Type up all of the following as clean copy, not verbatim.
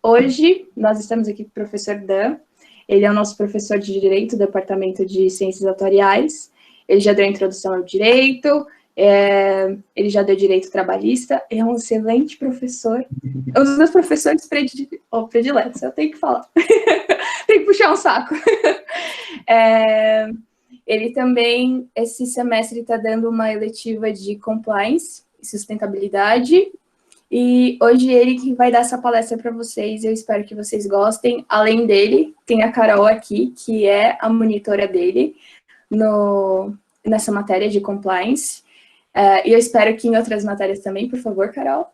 Hoje, nós estamos aqui com o professor Dan. Ele é o nosso professor de Direito do Departamento de Ciências Atuariais. Ele já deu a introdução ao Direito, ele já deu Direito Trabalhista, é um excelente professor. É um dos meus professores prediletos, eu tenho que falar. Tenho que puxar um saco. Ele também, esse semestre, está dando uma eletiva de Compliance e Sustentabilidade. E hoje ele que vai dar essa palestra para vocês, eu espero que vocês gostem. Além dele, tem a Carol aqui, que é a monitora dele nessa matéria de compliance. E eu espero que em outras matérias também, por favor, Carol.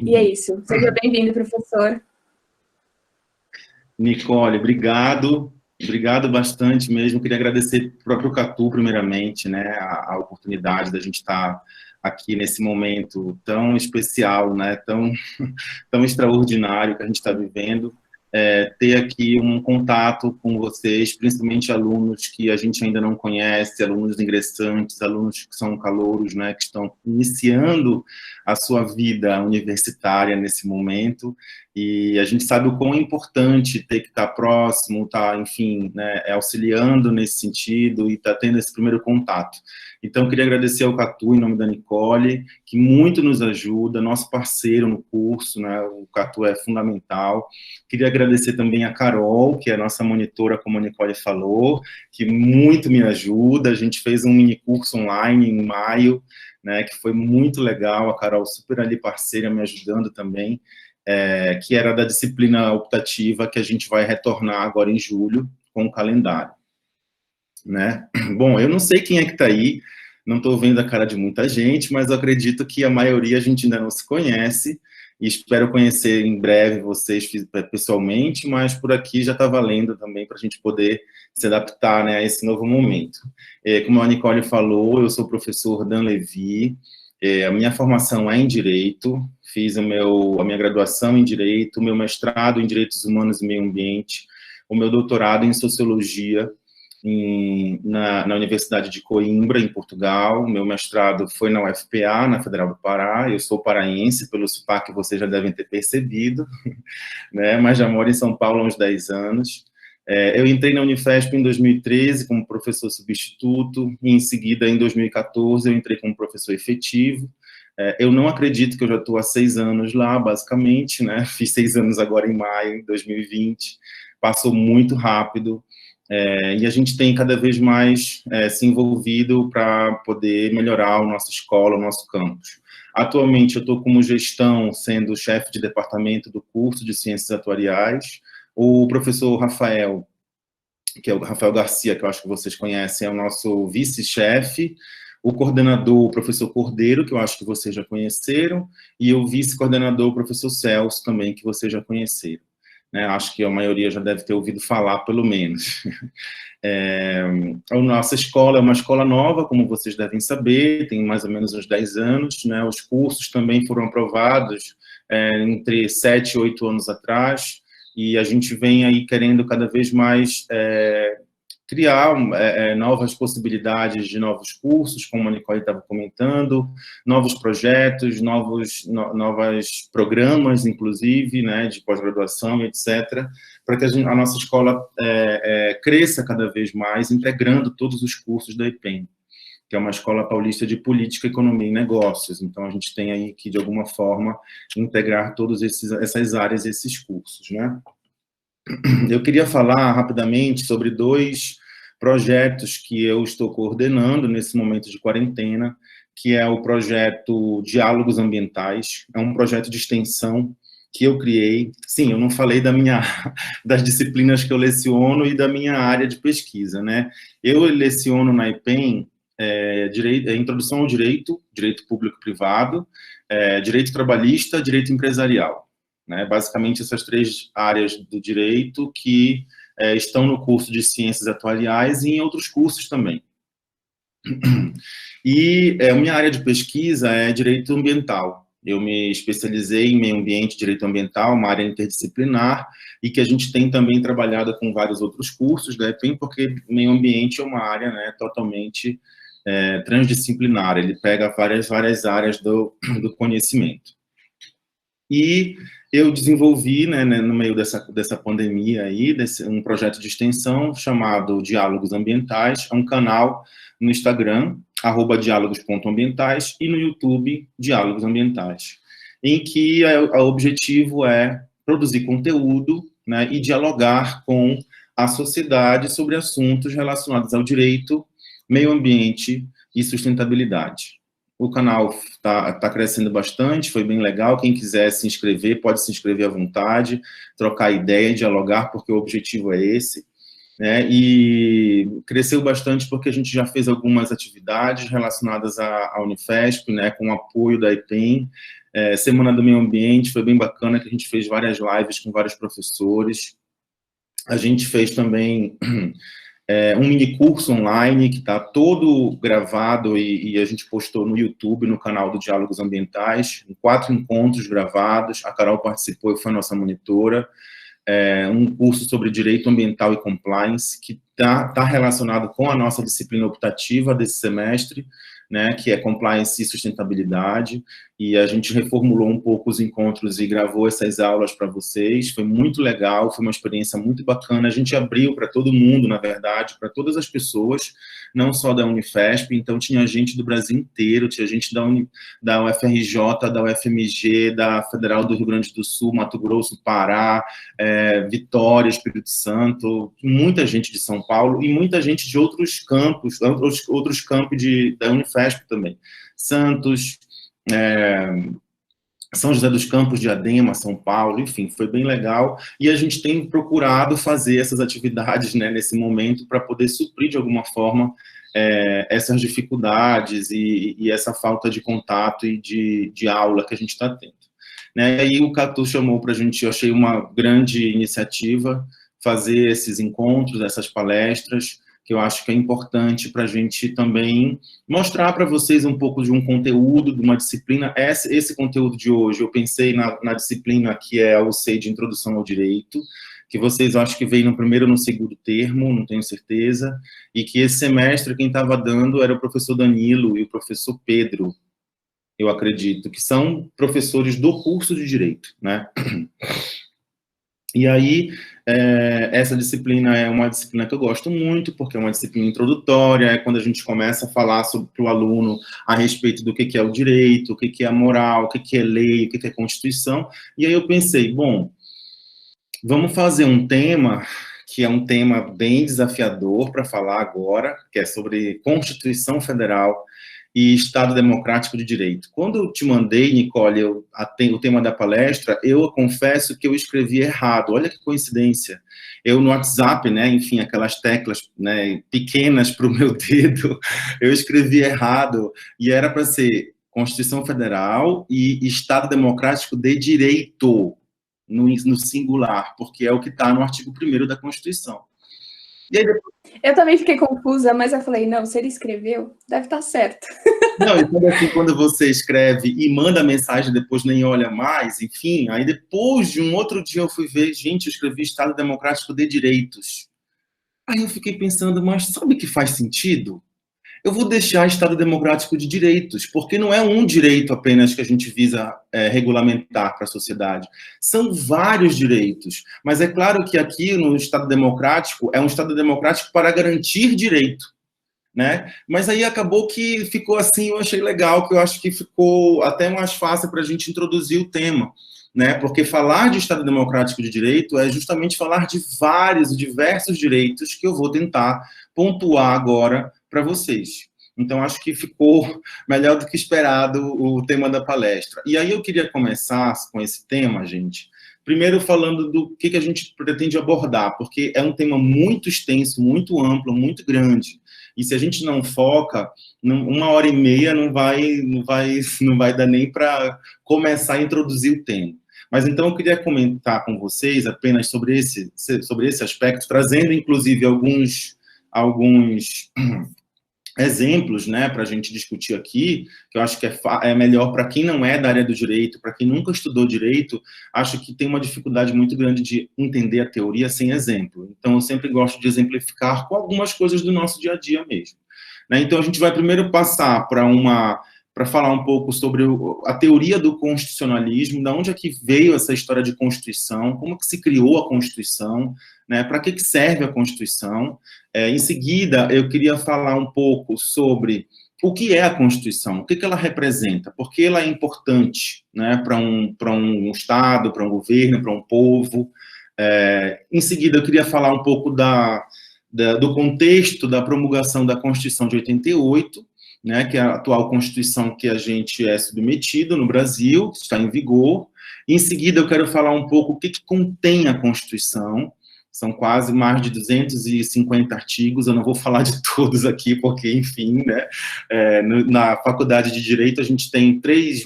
E é isso. Seja bem-vindo, professor. Nicole, obrigado. Obrigado bastante mesmo. Queria agradecer o próprio Catu, primeiramente, né, a oportunidade da gente estar aqui nesse momento tão especial, né, tão extraordinário que a gente está vivendo, ter aqui um contato com vocês, principalmente alunos que a gente ainda não conhece, alunos ingressantes, alunos que são calouros, né, que estão iniciando a sua vida universitária nesse momento, e a gente sabe o quão importante ter que estar próximo, enfim, né, auxiliando nesse sentido e tendo esse primeiro contato. Então, eu queria agradecer ao Catu, em nome da Nicole, que muito nos ajuda, nosso parceiro no curso, né, o Catu é fundamental. Queria agradecer também a Carol, que é a nossa monitora, como a Nicole falou, que muito me ajuda. A gente fez um mini curso online em maio, né, que foi muito legal, a Carol super ali parceira, me ajudando também, que era da disciplina optativa, que a gente vai retornar agora em julho, com o calendário. Né? Bom, eu não sei quem é que está aí, não estou vendo a cara de muita gente, mas eu acredito que a maioria a gente ainda não se conhece, e espero conhecer em breve vocês pessoalmente, mas por aqui já está valendo também para a gente poder se adaptar, né, a esse novo momento. Como a Nicole falou, eu sou o professor Dan Levi, a minha formação é em Direito, fiz a minha graduação em Direito, o meu mestrado em Direitos Humanos e Meio Ambiente, o meu doutorado em Sociologia, na Universidade de Coimbra, em Portugal. Meu mestrado foi na UFPA, na Federal do Pará. Eu sou paraense, pelo sotaque vocês já devem ter percebido, né? Mas já moro em São Paulo há uns 10 anos. Eu entrei na Unifesp em 2013 como professor substituto, e em seguida, em 2014, eu entrei como professor efetivo. Eu não acredito que eu já estou há 6 anos lá, basicamente, né? Fiz 6 anos agora em maio de 2020, passou muito rápido. E a gente tem cada vez mais se envolvido para poder melhorar a nossa escola, o nosso campus. Atualmente, eu estou como gestão, sendo chefe de departamento do curso de Ciências Atuariais. O professor Rafael, que é o Rafael Garcia, que eu acho que vocês conhecem, é o nosso vice-chefe. O coordenador, o professor Cordeiro, que eu acho que vocês já conheceram, e o vice-coordenador, o professor Celso, também, que vocês já conheceram. Né, acho que a maioria já deve ter ouvido falar, pelo menos. A nossa escola é uma escola nova, como vocês devem saber, tem mais ou menos uns 10 anos, né, os cursos também foram aprovados entre 7 e 8 anos atrás, e a gente vem aí querendo cada vez mais criar novas possibilidades de novos cursos, como a Nicole estava comentando, novos projetos, novos programas, inclusive, né, de pós-graduação, etc., para que a nossa escola cresça cada vez mais, integrando todos os cursos da EPEN, que é uma escola paulista de política, economia e negócios. Então, a gente tem aí que, de alguma forma, integrar todas essas áreas, esses cursos, né? Eu queria falar rapidamente sobre 2 projetos que eu estou coordenando nesse momento de quarentena, que é o projeto Diálogos Ambientais, é um projeto de extensão que eu criei. Sim, eu não falei das disciplinas que eu leciono e da minha área de pesquisa, né? Eu leciono na EPEN Introdução ao Direito, Direito Público e Privado, Direito Trabalhista, Direito Empresarial. Né? Basicamente, essas 3 áreas do direito que estão no curso de Ciências Atuariais e em outros cursos também. E a minha área de pesquisa é Direito Ambiental. Eu me especializei em Meio Ambiente e Direito Ambiental, uma área interdisciplinar, e que a gente tem também trabalhado com vários outros cursos da EPEN, porque Meio Ambiente é uma área, né, totalmente transdisciplinar, ele pega várias áreas do conhecimento. E eu desenvolvi, né, no meio dessa pandemia aí, um projeto de extensão chamado Diálogos Ambientais, é um canal no Instagram, @diálogos.ambientais, e no YouTube, Diálogos Ambientais, em que o objetivo é produzir conteúdo, né, e dialogar com a sociedade sobre assuntos relacionados ao direito, meio ambiente e sustentabilidade. O canal tá crescendo bastante, foi bem legal. Quem quiser se inscrever, pode se inscrever à vontade, trocar ideia, dialogar, porque o objetivo é esse, né? E cresceu bastante porque a gente já fez algumas atividades relacionadas à Unifesp, né, com o apoio da EPEN. Semana do Meio Ambiente, foi bem bacana, que a gente fez várias lives com vários professores. A gente fez também um mini curso online que está todo gravado e a gente postou no YouTube, no canal do Diálogos Ambientais, 4 encontros gravados. A Carol participou e foi nossa monitora. Um curso sobre direito ambiental e compliance, que tá relacionado com a nossa disciplina optativa desse semestre, né, que é compliance e sustentabilidade, e a gente reformulou um pouco os encontros e gravou essas aulas para vocês. Foi muito legal, foi uma experiência muito bacana. A gente abriu para todo mundo, na verdade, para todas as pessoas, não só da Unifesp. Então tinha gente do Brasil inteiro, tinha gente da UFRJ, da UFMG, da Federal do Rio Grande do Sul, Mato Grosso, Pará, Vitória, Espírito Santo, muita gente de São Paulo e muita gente de outros campos, outros campos da Unifesp também. Santos, São José dos Campos, Diadema, São Paulo, enfim, foi bem legal. E a gente tem procurado fazer essas atividades, né, nesse momento, para poder suprir, de alguma forma, essas dificuldades e essa falta de contato e de aula que a gente está tendo. Né? E aí o Catu chamou para a gente, eu achei uma grande iniciativa, fazer esses encontros, essas palestras, que eu acho que é importante para a gente também mostrar para vocês um pouco de um conteúdo, de uma disciplina. Esse conteúdo de hoje, eu pensei na disciplina que é o SEI de Introdução ao Direito, que vocês acho que veio no primeiro ou no segundo termo, não tenho certeza, e que esse semestre quem estava dando era o professor Danilo e o professor Pedro, eu acredito, que são professores do curso de Direito, né? E aí, essa disciplina é uma disciplina que eu gosto muito, porque é uma disciplina introdutória, é quando a gente começa a falar para o aluno a respeito do que é o direito, o que é a moral, o que é lei, o que é Constituição, e aí eu pensei, bom, vamos fazer um tema, que é um tema bem desafiador para falar agora, que é sobre Constituição Federal e Estado Democrático de Direito. Quando eu te mandei, Nicole, o tema da palestra, eu confesso que eu escrevi errado. Olha que coincidência. Eu no WhatsApp, né, enfim, aquelas teclas, né, pequenas para o meu dedo, eu escrevi errado, e era para ser Constituição Federal e Estado Democrático de Direito, no singular, porque é o que está no artigo 1º da Constituição. E aí, eu também fiquei confusa, mas eu falei, não, se ele escreveu, deve estar certo. Não, e quando você escreve e manda mensagem, depois nem olha mais, enfim, aí depois de um outro dia eu fui ver, gente, eu escrevi Estado Democrático de Direitos. Aí eu fiquei pensando, mas sabe que faz sentido? Eu vou deixar Estado Democrático de Direitos, porque não é um direito apenas que a gente visa regulamentar para a sociedade. São vários direitos. Mas é claro que aqui no Estado Democrático, é um Estado Democrático para garantir direito, né? Mas aí acabou que ficou assim, eu achei legal, que eu acho que ficou até mais fácil para a gente introduzir o tema, né? Porque falar de Estado Democrático de Direito é justamente falar de vários e diversos direitos que eu vou tentar pontuar agora para vocês. Então, acho que ficou melhor do que esperado o tema da palestra. E aí eu queria começar com esse tema, gente, primeiro falando do que a gente pretende abordar, porque é um tema muito extenso, muito amplo, muito grande. E se a gente não foca, 1h30 não vai dar nem para começar a introduzir o tema. Mas então eu queria comentar com vocês apenas sobre esse aspecto, trazendo inclusive alguns exemplos, né, para a gente discutir aqui, que eu acho que é melhor para quem não é da área do direito, para quem nunca estudou direito, acho que tem uma dificuldade muito grande de entender a teoria sem exemplo. Então, eu sempre gosto de exemplificar com algumas coisas do nosso dia a dia mesmo. Né? Então, a gente vai primeiro passar para para falar um pouco sobre a teoria do constitucionalismo, de onde é que veio essa história de Constituição, como que se criou a Constituição, né, para que serve a Constituição. Em seguida, eu queria falar um pouco sobre o que é a Constituição, o que ela representa, por que ela é importante, né, para um Estado, para um governo, para um povo. Em seguida, eu queria falar um pouco do contexto da promulgação da Constituição de 88, né, que é a atual Constituição que a gente é submetido no Brasil, que está em vigor. Em seguida, eu quero falar um pouco o que contém a Constituição. São quase mais de 250 artigos, eu não vou falar de todos aqui, porque, enfim, né, na Faculdade de Direito a gente tem três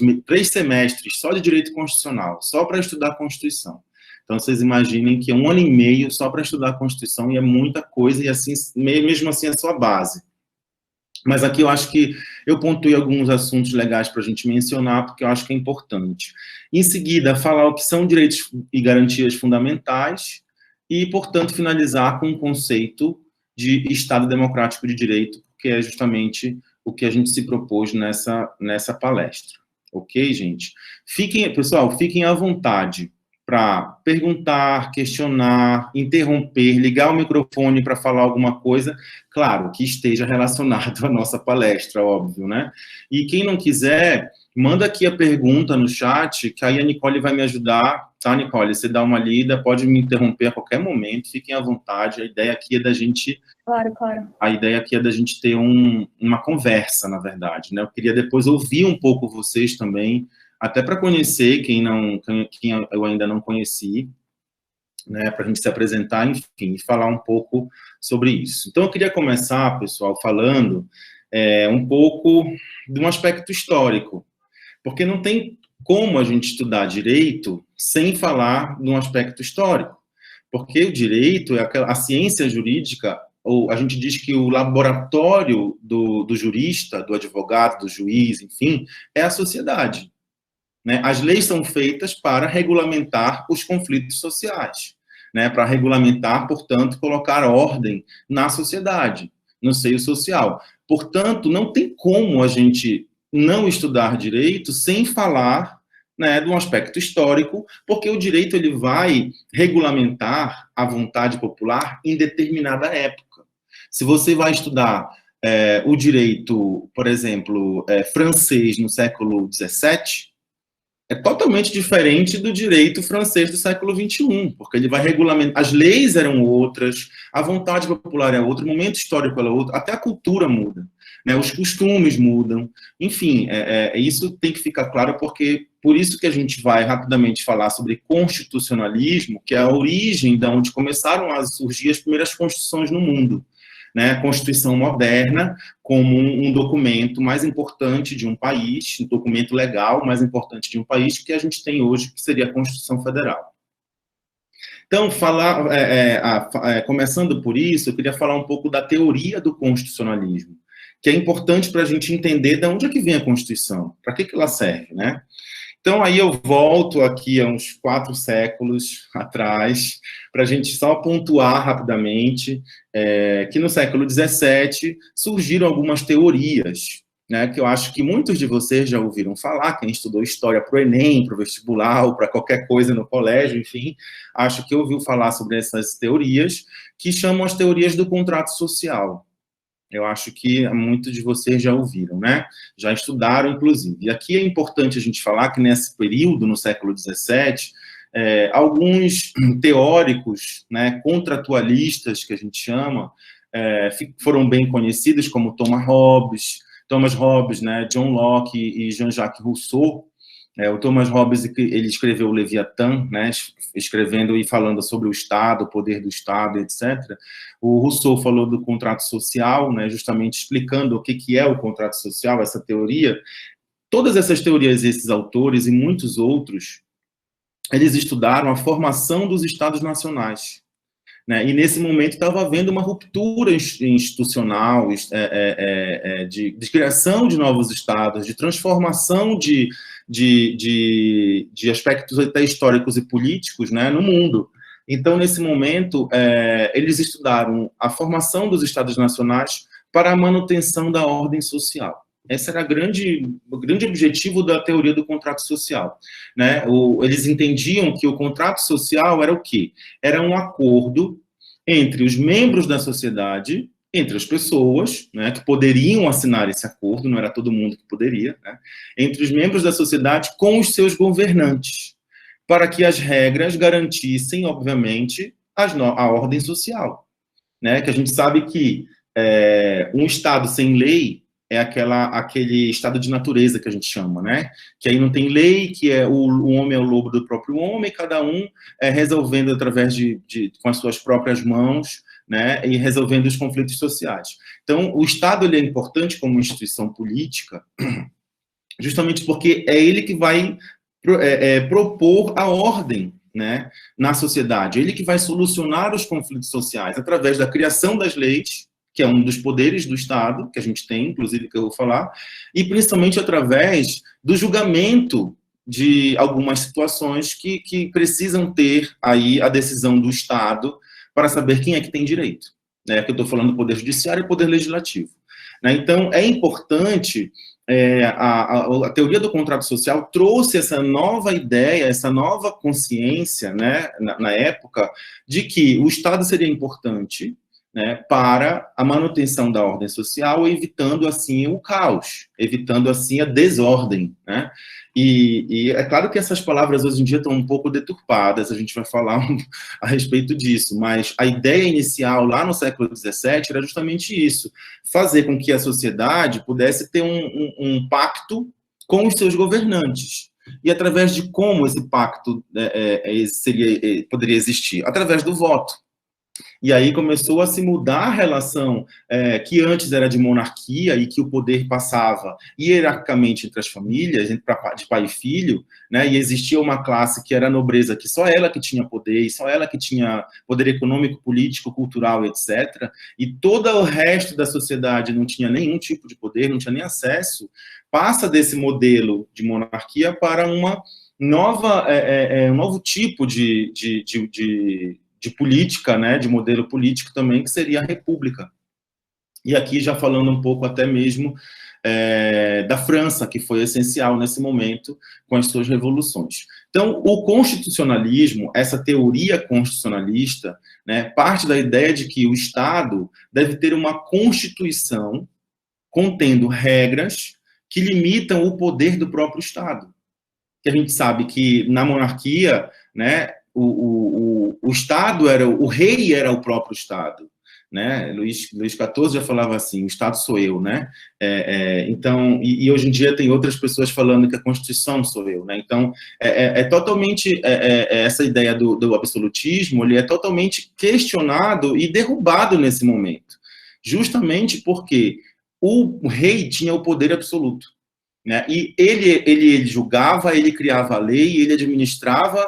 semestres só de Direito Constitucional, só para estudar a Constituição. Então, vocês imaginem que é 1 ano e meio só para estudar a Constituição, e é muita coisa, e assim, mesmo assim é só a base. Mas aqui eu acho que eu pontuei alguns assuntos legais para a gente mencionar, porque eu acho que é importante. Em seguida, falar o que são direitos e garantias fundamentais, e, portanto, finalizar com o conceito de Estado Democrático de Direito, que é justamente o que a gente se propôs nessa palestra. Ok, gente? Pessoal, fiquem à vontade para perguntar, questionar, interromper, ligar o microfone para falar alguma coisa, claro, que esteja relacionado à nossa palestra, óbvio, né? E quem não quiser, manda aqui a pergunta no chat, que aí a Nicole vai me ajudar, tá, Nicole? Você dá uma lida, pode me interromper a qualquer momento, fiquem à vontade, a ideia aqui é da gente... Claro, claro. A ideia aqui é da gente ter uma conversa, na verdade, né? Eu queria depois ouvir um pouco vocês também, até para conhecer quem eu ainda não conheci, né, para a gente se apresentar, enfim, e falar um pouco sobre isso. Então, eu queria começar, pessoal, falando um pouco de um aspecto histórico, porque não tem como a gente estudar direito sem falar de um aspecto histórico, porque o direito é a ciência jurídica, ou a gente diz que o laboratório do jurista, do advogado, do juiz, enfim, é a sociedade. Né? As leis são feitas para regulamentar os conflitos sociais, né? Para regulamentar, portanto, colocar ordem na sociedade, no seio social. Portanto, não tem como a gente não estudar direito sem falar, né, de um aspecto histórico, porque o direito ele vai regulamentar a vontade popular em determinada época. Se você vai estudar o direito, por exemplo, francês no século XVII, é totalmente diferente do direito francês do século XXI, porque ele vai regulamentar, as leis eram outras, a vontade popular é outra, o momento histórico é outro, até a cultura muda, né? Os costumes mudam, enfim, isso tem que ficar claro, porque por isso que a gente vai rapidamente falar sobre constitucionalismo, que é a origem de onde começaram a surgir as primeiras constituições no mundo. Né, a Constituição moderna como um documento mais importante de um país, um documento legal mais importante de um país que a gente tem hoje, que seria a Constituição Federal. Então, começando por isso, eu queria falar um pouco da teoria do constitucionalismo, que é importante para a gente entender de onde é que vem a Constituição, para que ela serve, né? Então, aí eu volto aqui a uns 4 séculos atrás, para a gente só pontuar rapidamente que no século XVII surgiram algumas teorias, né, que eu acho que muitos de vocês já ouviram falar, quem estudou história para o Enem, para o vestibular, ou para qualquer coisa no colégio, enfim, acho que ouviu falar sobre essas teorias, que chamam as teorias do contrato social. Eu acho que muitos de vocês já ouviram, né? Já estudaram, inclusive. E aqui é importante a gente falar que nesse período, no século XVII, alguns teóricos, né, contratualistas, que a gente chama, foram bem conhecidos, como Thomas Hobbes, né, John Locke e Jean-Jacques Rousseau. O Thomas Hobbes, ele escreveu o Leviatã, né, escrevendo e falando sobre o Estado, o poder do Estado, etc. O Rousseau falou do contrato social, né, justamente explicando o que é o contrato social, essa teoria. Todas essas teorias, esses autores e muitos outros, eles estudaram a formação dos Estados nacionais. Né, e nesse momento estava havendo uma ruptura institucional, de criação de novos estados, de transformação de aspectos até históricos e políticos, né, no mundo. Então, nesse momento, eles estudaram a formação dos estados nacionais para a manutenção da ordem social. Esse era o grande objetivo da teoria do contrato social, né? Eles entendiam que o contrato social era o quê? Era um acordo entre os membros da sociedade, entre as pessoas, né, que poderiam assinar esse acordo, não era todo mundo que poderia, né, entre os membros da sociedade com os seus governantes, para que as regras garantissem, obviamente, a ordem social, né, que a gente sabe que um Estado sem lei é aquele estado de natureza que a gente chama, né? Que aí não tem lei, que o homem é o lobo do próprio homem, cada um resolvendo através com as suas próprias mãos, né? E resolvendo os conflitos sociais. Então, o Estado ele é importante como instituição política, justamente porque é ele que vai propor a ordem, né, na sociedade. É ele que vai solucionar os conflitos sociais através da criação das leis, que é um dos poderes do Estado, que a gente tem, inclusive, que eu vou falar, e principalmente através do julgamento de algumas situações que precisam ter aí a decisão do Estado para saber quem é que tem direito, né? Que eu estou falando do Poder Judiciário e Poder Legislativo, né? Então, é importante, a teoria do contrato social trouxe essa nova ideia, essa nova consciência, né, na época, de que o Estado seria importante, né, para a manutenção da ordem social, evitando, assim, o caos, evitando, assim, a desordem, né? E é claro que essas palavras hoje em dia estão um pouco deturpadas, a gente vai falar a respeito disso, mas a ideia inicial, lá no século XVII, era justamente isso, fazer com que a sociedade pudesse ter um pacto com os seus governantes. E através de como esse pacto poderia existir? Através do voto. E aí começou a se mudar a relação que antes era de monarquia e que o poder passava hierarquicamente entre as famílias, de pai e filho, né? E existia uma classe que era a nobreza, que só ela que tinha poder, e só ela que tinha poder econômico, político, cultural, etc. E todo o resto da sociedade não tinha nenhum tipo de poder, não tinha nem acesso. Passa desse modelo de monarquia para uma nova, um novo tipo de política, né, de modelo político também, que seria a república. E aqui já falando um pouco até mesmo da França, que foi essencial nesse momento com as suas revoluções. Então, o constitucionalismo, essa teoria constitucionalista, né, parte da ideia de que o Estado deve ter uma constituição contendo regras que limitam o poder do próprio Estado. Que a gente sabe que na monarquia, né, o Estado o rei era o próprio Estado, né? Luís XIV já falava assim, o Estado sou eu, né? Então, e hoje em dia tem outras pessoas falando que a Constituição sou eu, né? Então, totalmente essa ideia do absolutismo, ele é totalmente questionado e derrubado nesse momento, justamente porque o rei tinha o poder absoluto. Né? E ele julgava, ele criava a lei, ele administrava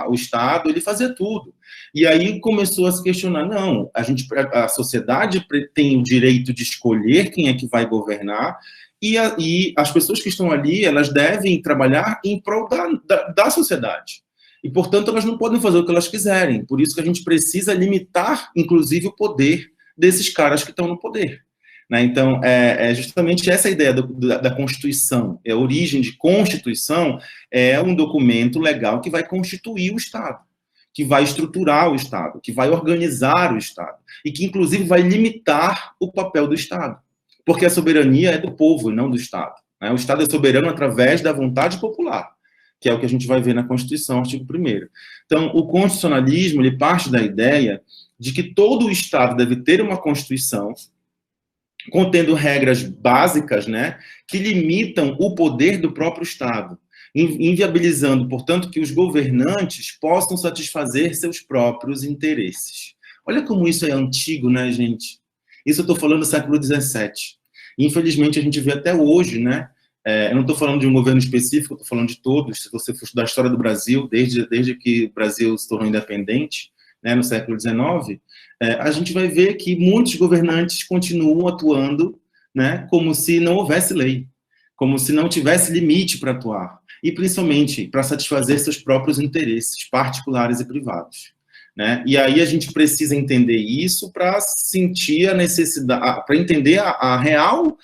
o Estado, ele fazia tudo. E aí começou a se questionar, não, a sociedade tem o direito de escolher quem é que vai governar, e as pessoas que estão ali, elas devem trabalhar em prol da sociedade. E, portanto, elas não podem fazer o que elas quiserem. Por isso que a gente precisa limitar, inclusive, o poder desses caras que estão no poder. Né? Então, justamente essa ideia da Constituição, a origem de Constituição é um documento legal que vai constituir o Estado, que vai estruturar o Estado, que vai organizar o Estado, e que, inclusive, vai limitar o papel do Estado, porque a soberania é do povo e não do Estado. Né? O Estado é soberano através da vontade popular, que é o que a gente vai ver na Constituição, artigo 1º. Então, o constitucionalismo, ele parte da ideia de que todo o Estado deve ter uma Constituição contendo regras básicas, né, que limitam o poder do próprio Estado, inviabilizando, portanto, que os governantes possam satisfazer seus próprios interesses. Olha como isso é antigo, né, gente? Isso eu estou falando do século XVII. Infelizmente, a gente vê até hoje, né? Eu não estou falando de um governo específico, estou falando de todos. Se você for estudar a história do Brasil, desde que o Brasil se tornou independente, né, no século XIX, a gente vai ver que muitos governantes continuam atuando, né, como se não houvesse lei, como se não tivesse limite para atuar, e principalmente para satisfazer seus próprios interesses particulares e privados. Né? E aí a gente precisa entender isso para sentir a necessidade, para entender a real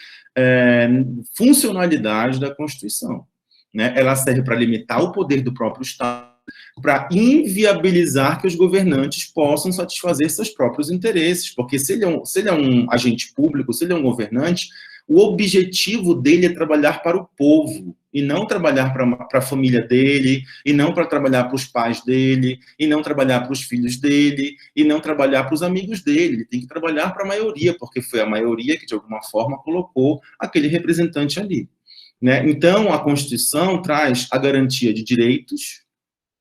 funcionalidade da Constituição, né? Ela serve para limitar o poder do próprio Estado, para inviabilizar que os governantes possam satisfazer seus próprios interesses, porque se ele é um agente público, se ele é um governante, o objetivo dele é trabalhar para o povo, e não trabalhar para a família dele, e não para trabalhar para os pais dele, e não trabalhar para os filhos dele, e não trabalhar para os amigos dele. Ele tem que trabalhar para a maioria, porque foi a maioria que, de alguma forma, colocou aquele representante ali, né? Então, a Constituição traz a garantia de direitos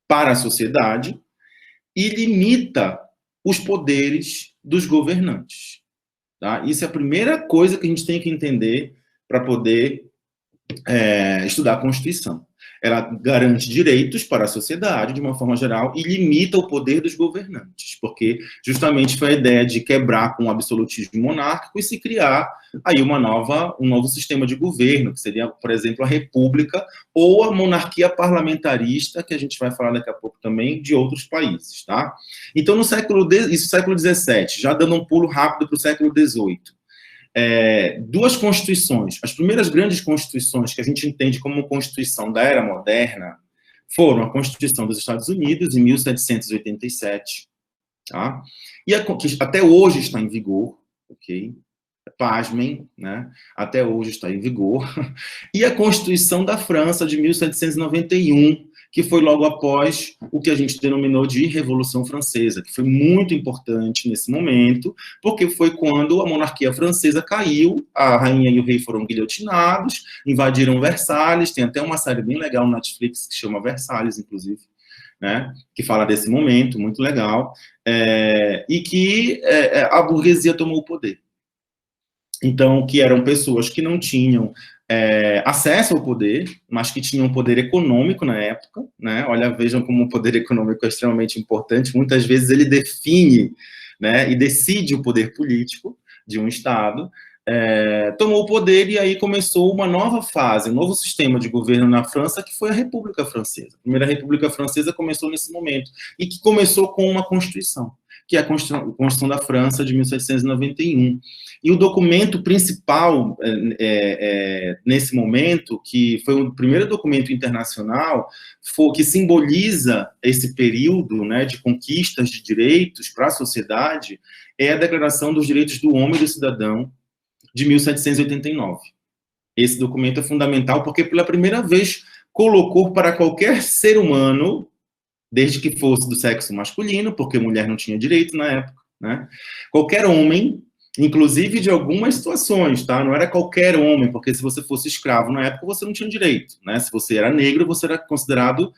para a sociedade e limita os poderes dos governantes. Tá? Isso é a primeira coisa que a gente tem que entender para poder estudar a Constituição. Ela garante direitos para a sociedade, de uma forma geral, e limita o poder dos governantes, porque justamente foi a ideia de quebrar com o absolutismo monárquico e se criar aí um novo sistema de governo, que seria, por exemplo, a república ou a monarquia parlamentarista, que a gente vai falar daqui a pouco também, de outros países, tá? Então, século XVII, já dando um pulo rápido para o século XVIII, duas constituições, as primeiras grandes constituições que a gente entende como Constituição da Era Moderna, foram a Constituição dos Estados Unidos, em 1787, tá? E que até hoje está em vigor, ok? Pasmem, né? Até hoje está em vigor. E a Constituição da França, de 1791, que foi logo após o que a gente denominou de Revolução Francesa, que foi muito importante nesse momento, porque foi quando a monarquia francesa caiu, a rainha e o rei foram guilhotinados, invadiram Versalhes, tem até uma série bem legal no Netflix que chama Versalhes, inclusive, né, que fala desse momento, muito legal, e que a burguesia tomou o poder. Então, que eram pessoas que não tinham acesso ao poder, mas que tinham poder econômico na época, né? Olha, vejam como o poder econômico é extremamente importante. Muitas vezes ele define, né, e decide o poder político de um Estado. Tomou o poder e aí começou uma nova fase, um novo sistema de governo na França, que foi a República Francesa. A Primeira República Francesa começou nesse momento, e que começou com uma Constituição, que é a Constituição da França, de 1791. E o documento principal nesse momento, que foi o primeiro documento internacional, que simboliza esse período, né, de conquistas de direitos para a sociedade, é a Declaração dos Direitos do Homem e do Cidadão, de 1789. Esse documento é fundamental porque, pela primeira vez, colocou para qualquer ser humano, desde que fosse do sexo masculino, porque mulher não tinha direito na época, né? Qualquer homem, inclusive de algumas situações, tá? Não era qualquer homem, porque se você fosse escravo na época, você não tinha direito, né? Se você era negro, você era considerado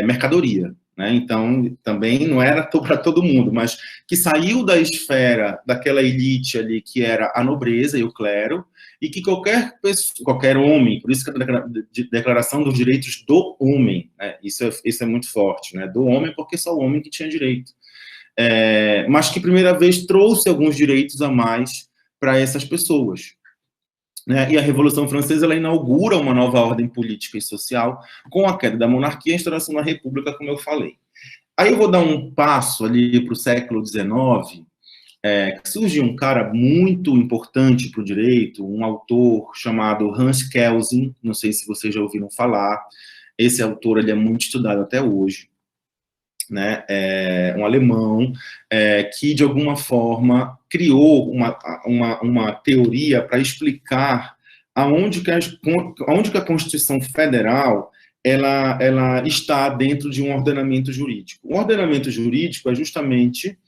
mercadoria, né? Então, também não era para todo mundo, mas que saiu da esfera daquela elite ali, que era a nobreza e o clero, e que qualquer homem, por isso que a Declaração dos Direitos do Homem, né? Isso é muito forte, né? Do homem, porque só o homem que tinha direito. Mas que, primeira vez, trouxe alguns direitos a mais para essas pessoas, né? E a Revolução Francesa, ela inaugura uma nova ordem política e social com a queda da monarquia e a instauração da república, como eu falei. Aí eu vou dar um passo ali para o século XIX, que surge um cara muito importante para o direito, um autor chamado Hans Kelsen, não sei se vocês já ouviram falar. Esse autor, ele é muito estudado até hoje, né? Um alemão que, de alguma forma, criou uma teoria para explicar aonde que a Constituição Federal ela está dentro de um ordenamento jurídico. O ordenamento jurídico é justamente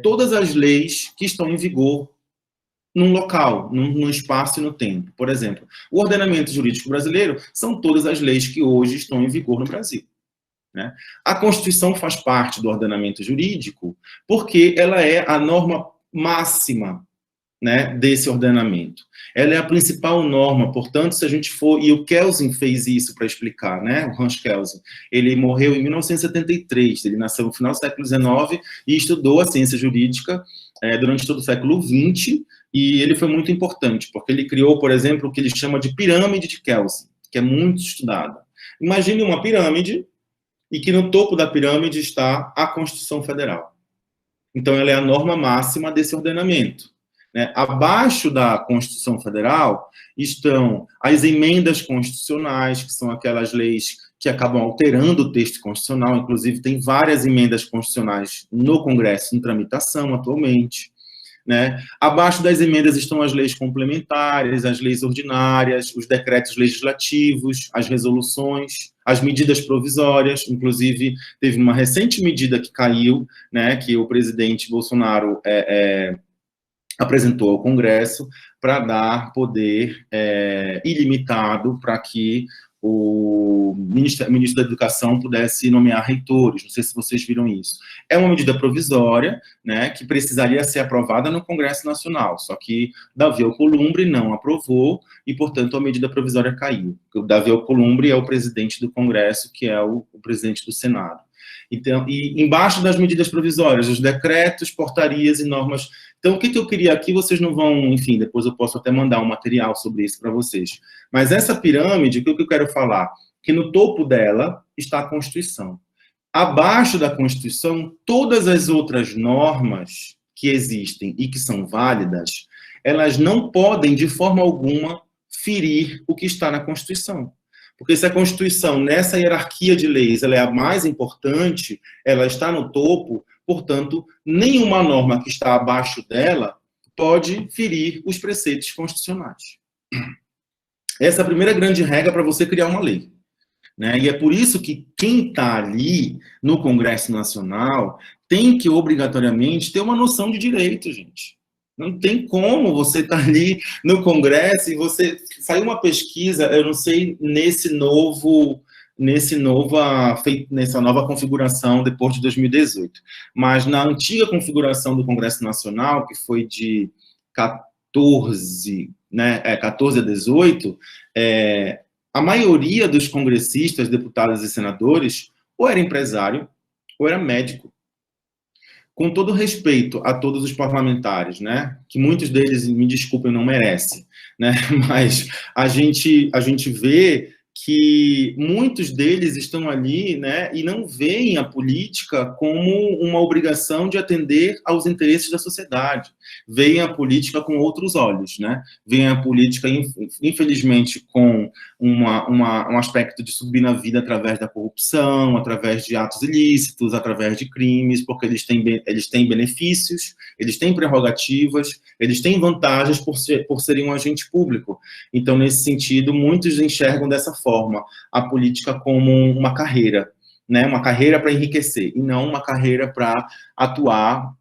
todas as leis que estão em vigor num local, num espaço e no tempo. Por exemplo, o ordenamento jurídico brasileiro são todas as leis que hoje estão em vigor no Brasil, né? A Constituição faz parte do ordenamento jurídico porque ela é a norma máxima, né, desse ordenamento. Ela é a principal norma, portanto, se a gente for... E o Kelsen fez isso para explicar, né? O Hans Kelsen. Ele morreu em 1973, ele nasceu no final do século XIX e estudou a ciência jurídica durante todo o século XX, e ele foi muito importante, porque ele criou, por exemplo, o que ele chama de pirâmide de Kelsen, que é muito estudada. Imagine uma pirâmide e que no topo da pirâmide está a Constituição Federal. Então, ela é a norma máxima desse ordenamento, né? Abaixo da Constituição Federal estão as emendas constitucionais, que são aquelas leis que acabam alterando o texto constitucional, inclusive tem várias emendas constitucionais no Congresso em tramitação atualmente, né? Abaixo das emendas estão as leis complementares, as leis ordinárias, os decretos legislativos, as resoluções, as medidas provisórias. Inclusive, teve uma recente medida que caiu, né, que o presidente Bolsonaro apresentou ao Congresso para dar poder ilimitado para que o ministro da Educação pudesse nomear reitores. Não sei se vocês viram isso. É uma medida provisória, né, que precisaria ser aprovada no Congresso Nacional, só que Davi Alcolumbre não aprovou e, portanto, a medida provisória caiu. O Davi Alcolumbre é o presidente do Congresso, que é o presidente do Senado. Então, e embaixo das medidas provisórias, os decretos, portarias e normas. Então, o que eu queria aqui, vocês não vão, enfim, depois eu posso até mandar um material sobre isso para vocês. Mas essa pirâmide, o que eu quero falar? Que no topo dela está a Constituição. Abaixo da Constituição, todas as outras normas que existem e que são válidas, elas não podem, de forma alguma, ferir o que está na Constituição. Porque se a Constituição, nessa hierarquia de leis, ela é a mais importante, ela está no topo, portanto, nenhuma norma que está abaixo dela pode ferir os preceitos constitucionais. Essa é a primeira grande regra para você criar uma lei, né? E é por isso que quem está ali no Congresso Nacional tem que, obrigatoriamente, ter uma noção de direito, gente. Não tem como você estar ali no Congresso e você... Saiu uma pesquisa, eu não sei, nessa nova configuração depois de 2018, mas na antiga configuração do Congresso Nacional, que foi de 14 a 18, a maioria dos congressistas, deputados e senadores, ou era empresário, ou era médico. Com todo respeito a todos os parlamentares, né, que muitos deles, me desculpem, não merecem, né, mas a gente vê que muitos deles estão ali, né, e não veem a política como uma obrigação de atender aos interesses da sociedade. Veem a política com outros olhos, né? Veem a política, infelizmente, com um aspecto de subir na vida através da corrupção, através de atos ilícitos, através de crimes, porque eles têm benefícios, eles têm prerrogativas, eles têm vantagens por serem um agente público. Então, nesse sentido, muitos enxergam dessa forma a política como uma carreira, né? Uma carreira para enriquecer, e não uma carreira para atuar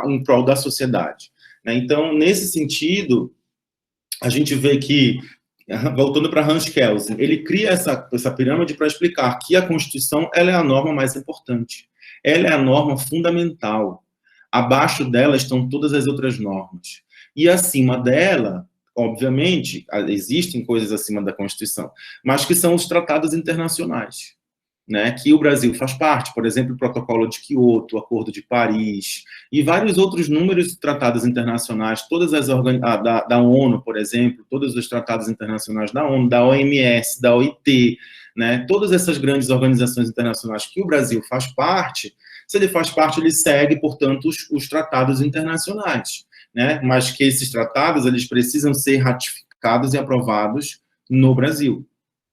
em prol da sociedade, né? Então, nesse sentido, a gente vê que, voltando para Hans Kelsen, ele cria essa pirâmide para explicar que a Constituição ela é a norma mais importante, ela é a norma fundamental. Abaixo dela estão todas as outras normas. E acima dela, obviamente, existem coisas acima da Constituição, mas que são os tratados internacionais, né, que o Brasil faz parte, por exemplo, o Protocolo de Quioto, o Acordo de Paris, e vários outros números de tratados internacionais, todas as da ONU, por exemplo, todos os tratados internacionais da ONU, da OMS, da OIT, né, todas essas grandes organizações internacionais que o Brasil faz parte. Se ele faz parte, ele segue, portanto, os tratados internacionais, né? Mas que esses tratados eles precisam ser ratificados e aprovados no Brasil.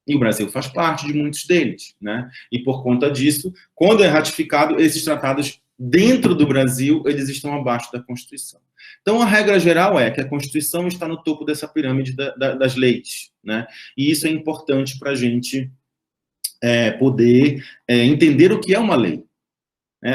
E o Brasil faz parte de muitos deles, né? E por conta disso, quando é ratificado, esses tratados dentro do Brasil, eles estão abaixo da Constituição. Então, a regra geral é que a Constituição está no topo dessa pirâmide das leis, né? E isso é importante para a gente poder entender o que é uma lei.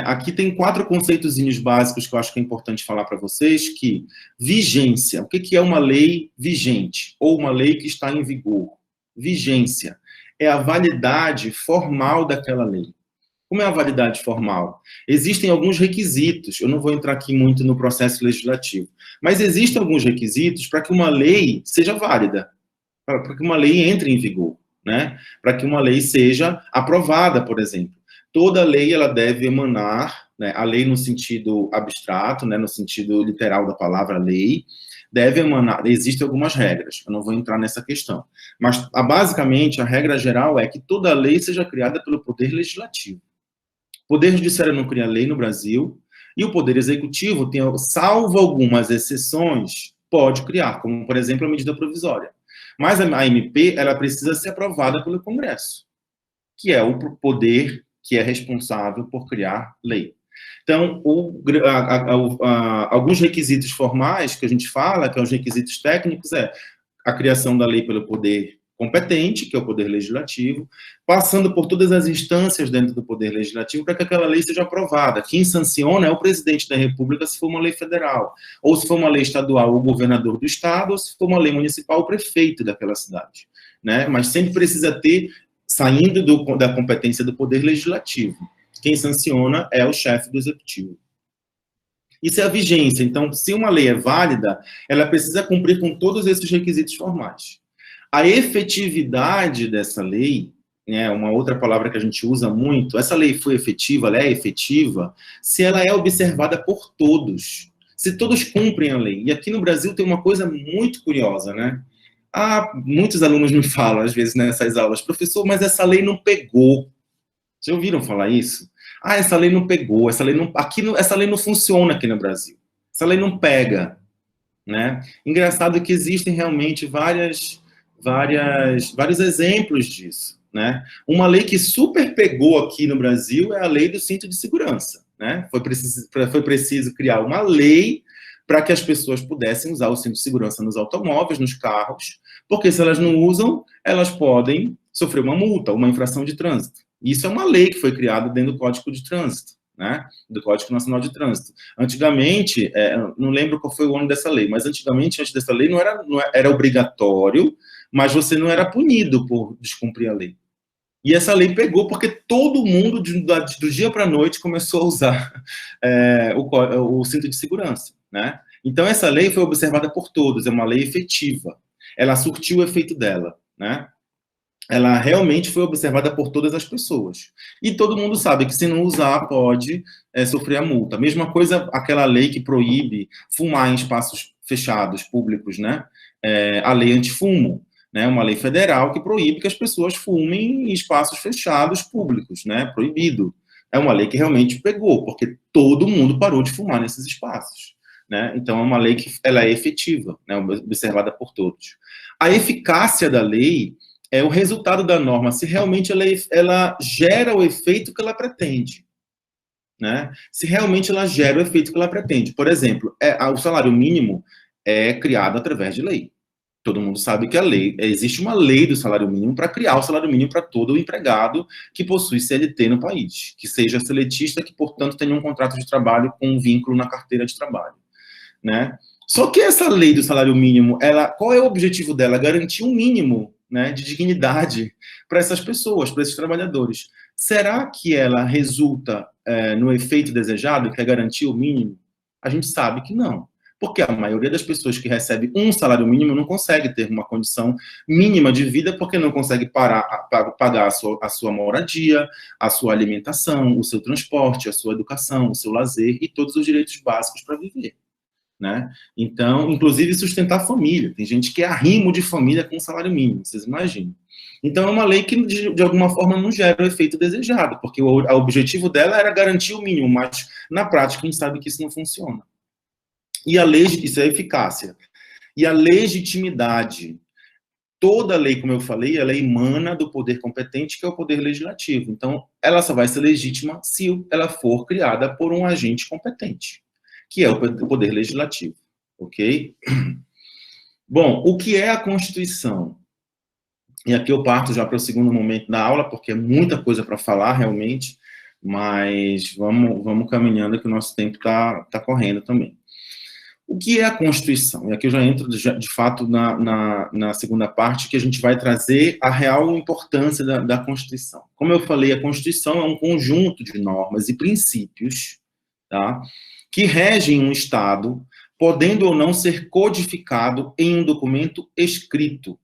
Aqui tem 4 conceitos básicos que eu acho que é importante falar para vocês, que vigência, o que é uma lei vigente, ou uma lei que está em vigor? Vigência é a validade formal daquela lei. Como é a validade formal? Existem alguns requisitos, eu não vou entrar aqui muito no processo legislativo, mas existem alguns requisitos para que uma lei seja válida, para que uma lei entre em vigor, né? Para que uma lei seja aprovada, por exemplo. Toda lei ela deve emanar, né, a lei no sentido abstrato, né, no sentido literal da palavra lei, deve emanar, existem algumas regras, eu não vou entrar nessa questão, mas basicamente a regra geral é que toda lei seja criada pelo Poder Legislativo. O Poder Judiciário não cria lei no Brasil, E o Poder Executivo, salvo algumas exceções, pode criar, como, por exemplo, a medida provisória. Mas a MP, ela precisa ser aprovada pelo Congresso, que é o poder que é responsável por criar lei. Então, alguns requisitos formais que a gente fala, que são os requisitos técnicos, a criação da lei pelo poder competente, que é o Poder Legislativo, passando por todas as instâncias dentro do Poder Legislativo para que aquela lei seja aprovada. Quem sanciona é o Presidente da República, se for uma lei federal, ou se for uma lei estadual, o governador do estado, ou se for uma lei municipal, o prefeito daquela cidade, né? Mas sempre precisa ter, saindo da competência do Poder Legislativo. Quem sanciona é o chefe do Executivo. Isso é a vigência. Então, se uma lei é válida, ela precisa cumprir com todos esses requisitos formais. A efetividade dessa lei, né, uma outra palavra que a gente usa muito, essa lei foi efetiva, ela é efetiva, se ela é observada por todos, se todos cumprem a lei. E aqui no Brasil tem uma coisa muito curiosa, né? Muitos alunos me falam, às vezes, nessas aulas, professor, mas essa lei não pegou. Já ouviram falar isso? Essa lei não pegou, essa lei não funciona aqui no Brasil. Essa lei não pega, né? Engraçado que existem realmente vários exemplos disso, né? Uma lei que super pegou aqui no Brasil é a lei do cinto de segurança, né? Foi preciso criar uma lei para que as pessoas pudessem usar o cinto de segurança nos automóveis, nos carros, porque se elas não usam, elas podem sofrer uma multa, uma infração de trânsito. Isso é uma lei que foi criada dentro do Código de Trânsito, né? Do Código Nacional de Trânsito. Antigamente, não lembro qual foi o ano dessa lei, mas antigamente, antes dessa lei, não era obrigatório, mas você não era punido por descumprir a lei. E essa lei pegou porque todo mundo, do dia para a noite, começou a usar o cinto de segurança, né? Então, essa lei foi observada por todos, é uma lei efetiva. Ela surtiu o efeito dela, né? Ela realmente foi observada por todas as pessoas. E todo mundo sabe que se não usar, pode sofrer a multa. Mesma coisa, aquela lei que proíbe fumar em espaços fechados, públicos, né? A lei antifumo, né? Uma lei federal que proíbe que as pessoas fumem em espaços fechados, públicos, né? Proibido. É uma lei que realmente pegou, porque todo mundo parou de fumar nesses espaços, né? Então, é uma lei que ela é efetiva, né? Observada por todos. A eficácia da lei é o resultado da norma, se realmente ela gera o efeito que ela pretende, né? Se realmente ela gera o efeito que ela pretende. Por exemplo, o salário mínimo é criado através de lei. Todo mundo sabe que existe uma lei do salário mínimo para criar o salário mínimo para todo empregado que possui CLT no país, que seja seletista, que, portanto, tenha um contrato de trabalho com um vínculo na carteira de trabalho, né? Só que essa lei do salário mínimo, qual é o objetivo dela? Garantir um mínimo, né, de dignidade para essas pessoas, para esses trabalhadores. Será que ela resulta no efeito desejado, que é garantir o mínimo? A gente sabe que não. Porque a maioria das pessoas que recebe um salário mínimo não consegue ter uma condição mínima de vida, porque não consegue pagar a sua moradia, a sua alimentação, o seu transporte, a sua educação, o seu lazer e todos os direitos básicos para viver, né? Então, inclusive sustentar a família. Tem gente que é arrimo de família com salário mínimo, vocês imaginam. Então, é uma lei que, de alguma forma, não gera o efeito desejado, porque o objetivo dela era garantir o mínimo, mas, na prática, a gente sabe que isso não funciona. E isso é eficácia. E a legitimidade. Toda lei, como eu falei, ela emana do poder competente, que é o poder legislativo. Então, ela só vai ser legítima se ela for criada por um agente competente, que é o poder legislativo, ok? Bom, o que é a Constituição? E aqui eu parto já para o segundo momento da aula, porque é muita coisa para falar, realmente, mas vamos caminhando, que o nosso tempo está correndo também. O que é a Constituição? E aqui eu já entro, de fato, na segunda parte, que a gente vai trazer a real importância da Constituição. Como eu falei, a Constituição é um conjunto de normas e princípios, tá, que regem um Estado, podendo ou não ser codificado em um documento escrito.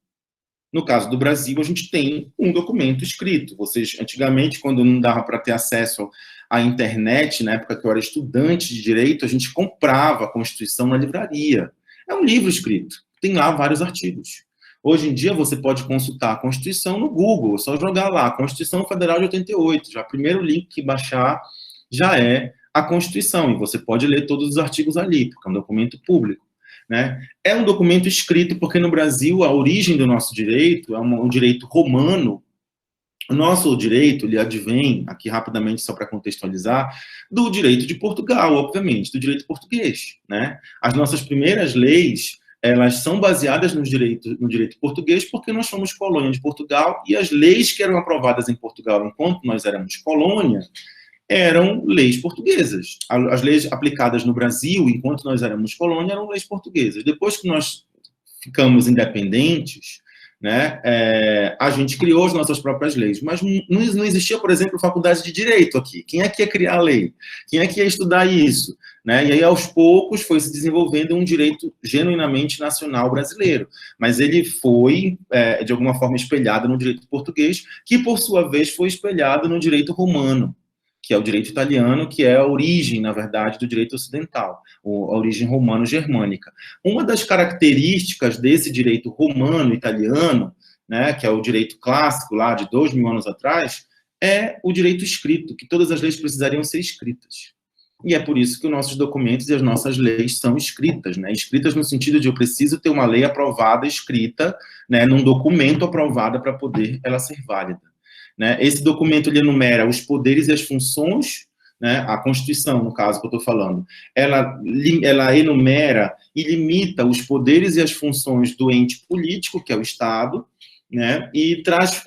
No caso do Brasil, a gente tem um documento escrito. Vocês, antigamente, quando não dava para ter acesso à internet, na época que eu era estudante de direito, a gente comprava a Constituição na livraria. É um livro escrito, tem lá vários artigos. Hoje em dia, você pode consultar a Constituição no Google, é só jogar lá, Constituição Federal de 88. Já o primeiro link que baixar já é a Constituição, e você pode ler todos os artigos ali, porque é um documento público, né? É um documento escrito porque no Brasil a origem do nosso direito é um direito romano. O nosso direito, ele advém, aqui rapidamente só para contextualizar, do direito de Portugal, obviamente, do direito português, né? As nossas primeiras leis, elas são baseadas no direito português porque nós somos colônia de Portugal e as leis que eram aprovadas em Portugal enquanto nós éramos colônia eram leis portuguesas. As leis aplicadas no Brasil enquanto nós éramos colônia eram leis portuguesas. Depois que nós ficamos independentes, né, a gente criou as nossas próprias leis, mas não existia, por exemplo, faculdade de direito aqui. Quem é que ia criar a lei? Quem é que ia estudar isso? Né? E aí, aos poucos, foi se desenvolvendo um direito genuinamente nacional brasileiro, mas ele foi, de alguma forma, espelhado no direito português, que, por sua vez, foi espelhado no direito romano, que é o direito italiano, que é a origem, na verdade, do direito ocidental, a origem romano-germânica. Uma das características desse direito romano-italiano, né, que é o direito clássico lá de 2000 anos atrás, é o direito escrito, que todas as leis precisariam ser escritas. E é por isso que os nossos documentos e as nossas leis são escritas, né? Escritas no sentido de eu preciso ter uma lei aprovada, escrita, né, num documento aprovada para poder ela ser válida. Né? Esse documento ele enumera os poderes e as funções, né? A Constituição, no caso que eu estou falando, ela enumera e limita os poderes e as funções do ente político, que é o Estado, né? E traz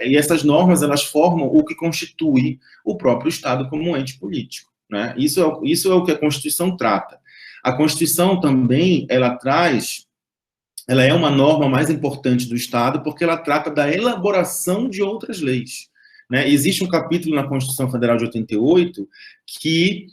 e essas normas elas formam o que constitui o próprio Estado como um ente político. Né? Isso é o que a Constituição trata. A Constituição também ela é uma norma mais importante do Estado porque ela trata da elaboração de outras leis. Né? Existe um capítulo na Constituição Federal de 88 que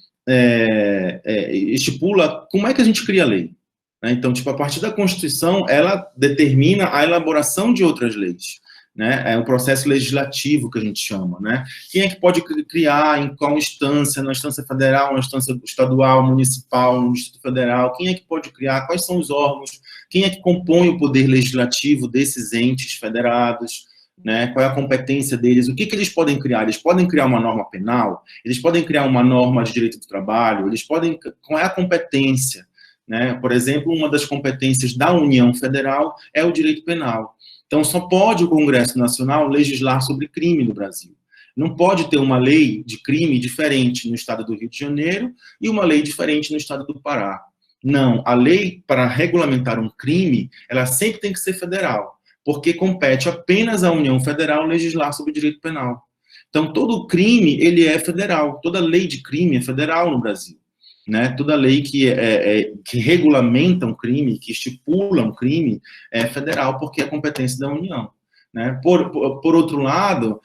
estipula como é que a gente cria lei. Né? Então, tipo, a partir da Constituição, ela determina a elaboração de outras leis. Né? É um processo legislativo que a gente chama. Né? Quem é que pode criar, em qual instância, na instância federal, na instância estadual, municipal, no Distrito Federal, quem é que pode criar, quais são os órgãos, quem é que compõe o poder legislativo desses entes federados, né? Qual é a competência deles, o que eles podem criar? Eles podem criar uma norma penal, eles podem criar uma norma de direito do trabalho, qual é a competência? Né? Por exemplo, uma das competências da União Federal é o direito penal. Então, só pode o Congresso Nacional legislar sobre crime no Brasil. Não pode ter uma lei de crime diferente no estado do Rio de Janeiro e uma lei diferente no estado do Pará. Não, a lei para regulamentar um crime, ela sempre tem que ser federal, porque compete apenas à União Federal legislar sobre direito penal. Então, todo crime, ele é federal. Toda lei de crime é federal no Brasil. Né? Toda lei que regulamenta um crime, que estipula um crime, é federal, porque é competência da União. Né? Por outro lado,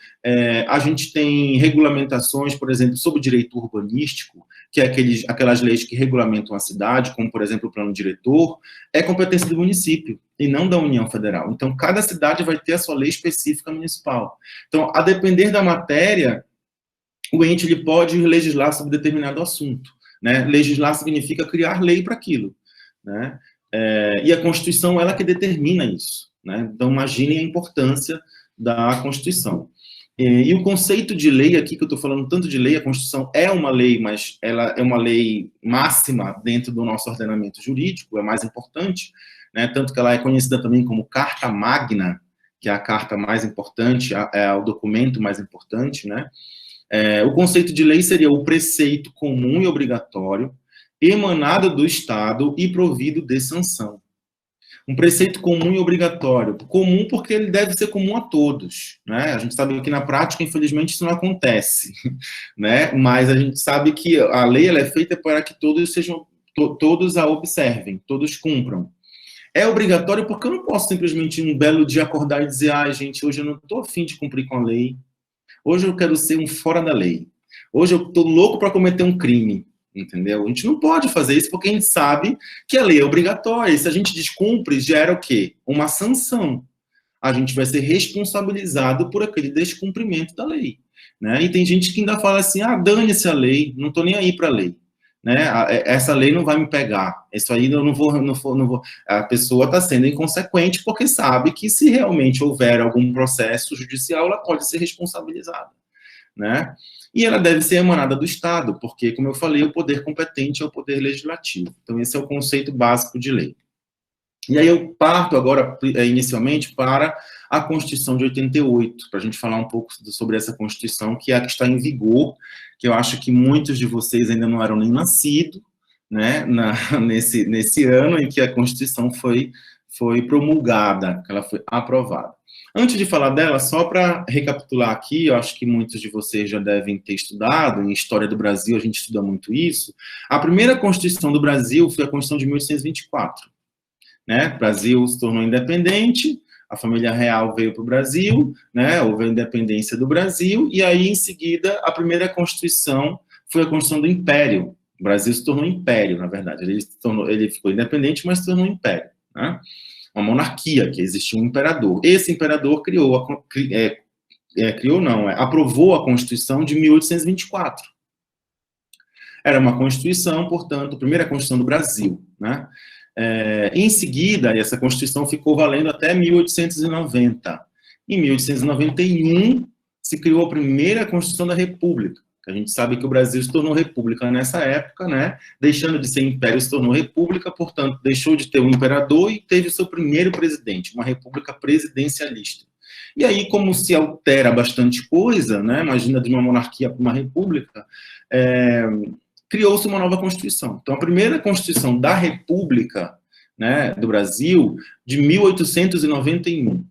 a gente tem regulamentações, por exemplo, sobre o direito urbanístico, que é aquelas leis que regulamentam a cidade, como, por exemplo, o plano diretor, é competência do município e não da União Federal. Então, cada cidade vai ter a sua lei específica municipal. Então, a depender da matéria, o ente ele pode legislar sobre determinado assunto. Né? Legislar significa criar lei para aquilo. Né? E a Constituição, ela que determina isso. Né? Então, imaginem a importância da Constituição. E o conceito de lei aqui, que eu estou falando tanto de lei, a Constituição é uma lei, mas ela é uma lei máxima dentro do nosso ordenamento jurídico, é mais importante, né? Tanto que ela é conhecida também como Carta Magna, que é a carta mais importante, é o documento mais importante, né? O conceito de lei seria o preceito comum e obrigatório, emanado do Estado e provido de sanção. Um preceito comum e obrigatório. Comum porque ele deve ser comum a todos. Né? A gente sabe que na prática, infelizmente, isso não acontece. Né? Mas a gente sabe que a lei ela é feita para que todos a observem, todos cumpram. É obrigatório porque eu não posso simplesmente um belo dia acordar e dizer gente, hoje eu não estou a fim de cumprir com a lei. Hoje eu quero ser um fora da lei. Hoje eu estou louco para cometer um crime, entendeu? A gente não pode fazer isso porque a gente sabe que a lei é obrigatória. E se a gente descumpre, gera o quê? Uma sanção. A gente vai ser responsabilizado por aquele descumprimento da lei. Né? E tem gente que ainda fala assim, dane-se a lei, não estou nem aí para a lei. Né? Essa lei não vai me pegar. Isso aí eu não vou. A pessoa está sendo inconsequente porque sabe que se realmente houver algum processo judicial, ela pode ser responsabilizada. né? E ela deve ser emanada do Estado, porque, como eu falei, o poder competente é o poder legislativo. Então, esse é o conceito básico de lei. E aí eu parto agora, inicialmente, para a Constituição de 88, para a gente falar um pouco sobre essa Constituição, que é a que está em vigor, que eu acho que muitos de vocês ainda não eram nem nascidos, né, nesse ano em que a Constituição foi promulgada, que ela foi aprovada. Antes de falar dela, só para recapitular aqui, eu acho que muitos de vocês já devem ter estudado, em História do Brasil a gente estuda muito isso, a primeira Constituição do Brasil foi a Constituição de 1824, né? O Brasil se tornou independente, a família real veio para o Brasil, né? Houve a independência do Brasil, e aí, em seguida, a primeira Constituição foi a Constituição do Império. O Brasil se tornou império, na verdade. Ele ficou independente, mas se tornou império, né? Uma monarquia, que existia um imperador. Esse imperador aprovou a Constituição de 1824. Era uma Constituição, portanto, a primeira Constituição do Brasil, né? Em seguida, essa Constituição ficou valendo até 1890. Em 1891, se criou a primeira Constituição da República. A gente sabe que o Brasil se tornou república nessa época, né? Deixando de ser império, se tornou república, portanto, deixou de ter um imperador e teve o seu primeiro presidente, uma república presidencialista. E aí, como se altera bastante coisa, né? Imagina de uma monarquia para uma república, criou-se uma nova Constituição. Então, a primeira Constituição da República, né, do Brasil, de 1891.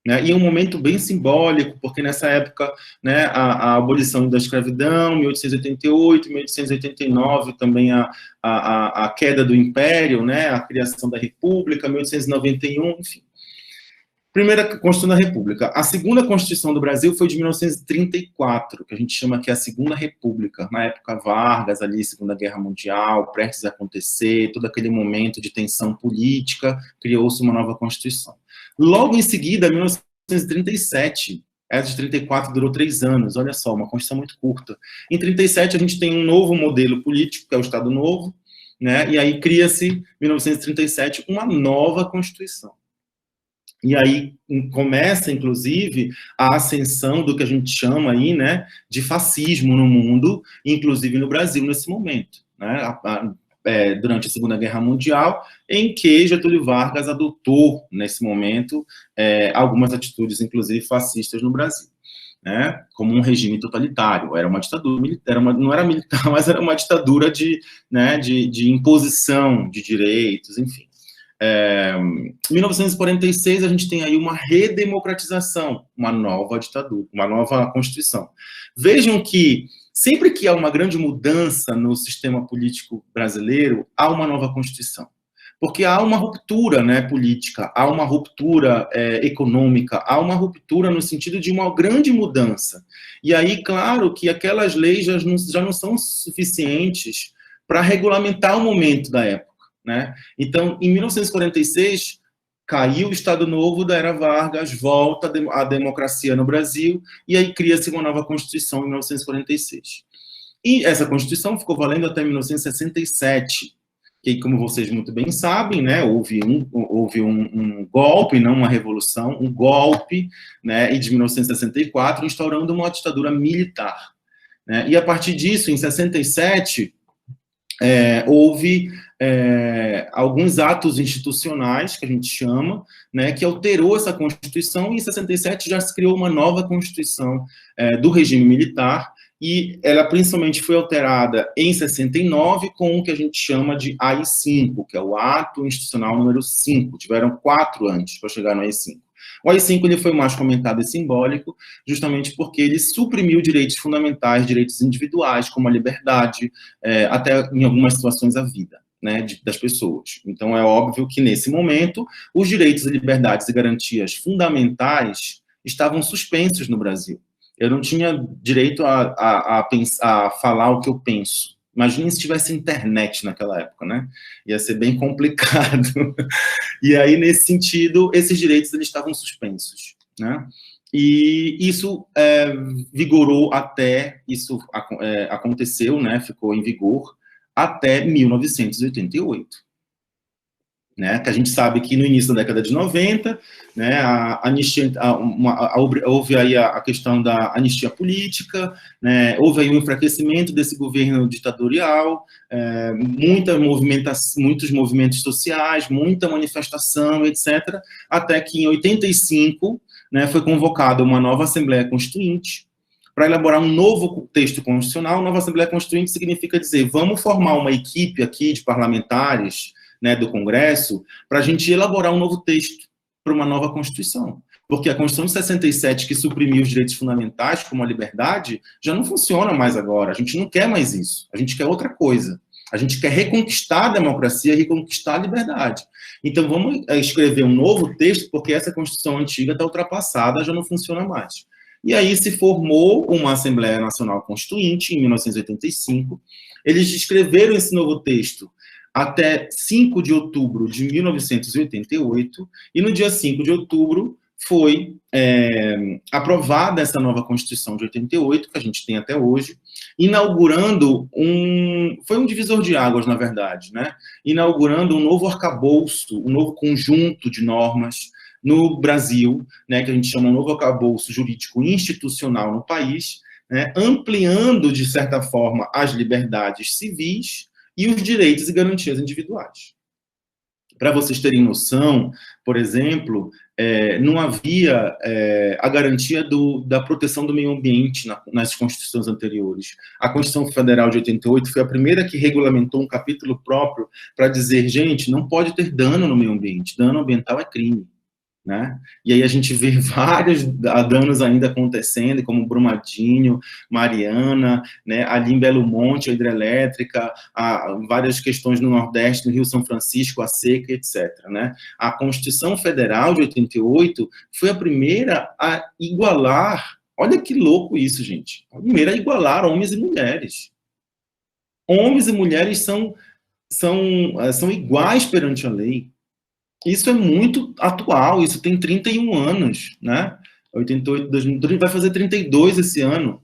Né, e é um momento bem simbólico, porque nessa época, né, a abolição da escravidão, 1888, 1889, também a queda do Império, né, a criação da República, 1891, enfim. Primeira Constituição da República. A segunda Constituição do Brasil foi de 1934, que a gente chama aqui a Segunda República. Na época Vargas, ali, Segunda Guerra Mundial, prestes a acontecer, todo aquele momento de tensão política, criou-se uma nova Constituição. Logo em seguida, 1937, essa de 34 durou 3 anos, olha só, uma Constituição muito curta. Em 37, a gente tem um novo modelo político, que é o Estado Novo, né? E aí cria-se, em 1937, uma nova Constituição. E aí começa, inclusive, a ascensão do que a gente chama aí, né, de fascismo no mundo, inclusive no Brasil nesse momento, né, durante a Segunda Guerra Mundial, em que Getúlio Vargas adotou, nesse momento, algumas atitudes, inclusive, fascistas no Brasil, né, como um regime totalitário. Era uma ditadura militar, não era militar, mas era uma ditadura de imposição de direitos, enfim. Em 1946, a gente tem aí uma redemocratização, uma nova ditadura, uma nova Constituição. Vejam que, sempre que há uma grande mudança no sistema político brasileiro, há uma nova Constituição. Porque há uma ruptura, né, política, há uma ruptura econômica, há uma ruptura no sentido de uma grande mudança. E aí, claro, que aquelas leis já não são suficientes para regulamentar o momento da época. Né? Então, em 1946, caiu o Estado Novo da era Vargas, volta a democracia no Brasil, e aí cria-se uma nova Constituição em 1946. E essa Constituição ficou valendo até 1967, que, como vocês muito bem sabem, né, houve um golpe, não uma revolução, um golpe, né, e de 1964, instaurando uma ditadura militar. Né? E a partir disso, em 67, houve alguns atos institucionais, que a gente chama, né, que alterou essa Constituição, e em 67 já se criou uma nova Constituição do regime militar, e ela principalmente foi alterada em 69 com o que a gente chama de AI-5, que é o Ato Institucional número 5, tiveram 4 antes para chegar no AI-5. O AI-5 ele foi mais comentado e simbólico, justamente porque ele suprimiu direitos fundamentais, direitos individuais, como a liberdade, até em algumas situações a vida, né, das pessoas. Então é óbvio que nesse momento os direitos, liberdades e garantias fundamentais estavam suspensos no Brasil. Eu não tinha direito a falar o que eu penso. Imagina se tivesse internet naquela época, né? Ia ser bem complicado. E aí, nesse sentido, esses direitos eles estavam suspensos, né? E isso vigorou até, isso aconteceu, né? Ficou em vigor até 1988. né, que a gente sabe que no início da década de 90, né, houve aí a questão da anistia política, né, houve aí um enfraquecimento desse governo ditatorial, muitos movimentos sociais, muita manifestação, etc., até que em 85, né, foi convocada uma nova Assembleia Constituinte para elaborar um novo texto constitucional. Nova Assembleia Constituinte significa dizer, vamos formar uma equipe aqui de parlamentares, né, do Congresso, para a gente elaborar um novo texto para uma nova Constituição. Porque a Constituição de 67, que suprimiu os direitos fundamentais, como a liberdade, já não funciona mais agora. A gente não quer mais isso. A gente quer outra coisa. A gente quer reconquistar a democracia, reconquistar a liberdade. Então, vamos escrever um novo texto, porque essa Constituição antiga está ultrapassada, já não funciona mais. E aí se formou uma Assembleia Nacional Constituinte, em 1985. Eles escreveram esse novo texto até 5 de outubro de 1988, e no dia 5 de outubro foi aprovada essa nova Constituição de 88, que a gente tem até hoje, inaugurando foi um divisor de águas, na verdade, né? Inaugurando um novo arcabouço, um novo conjunto de normas no Brasil, né, que a gente chama um novo arcabouço jurídico institucional no país, né, ampliando, de certa forma, as liberdades civis e os direitos e garantias individuais. Para vocês terem noção, por exemplo, não havia a garantia da proteção do meio ambiente nas constituições anteriores. A Constituição Federal de 88 foi a primeira que regulamentou um capítulo próprio para dizer, gente, não pode ter dano no meio ambiente, dano ambiental é crime. Né? E aí a gente vê vários danos ainda acontecendo, como Brumadinho, Mariana, né? Ali em Belo Monte, a hidrelétrica, várias questões no Nordeste, no Rio São Francisco, a seca, etc. Né? A Constituição Federal de 88 foi a primeira a igualar, olha que louco isso, gente, a primeira a igualar homens e mulheres. Homens e mulheres são iguais perante a lei. Isso é muito atual, isso tem 31 anos, né? 88, 2000, vai fazer 32 esse ano.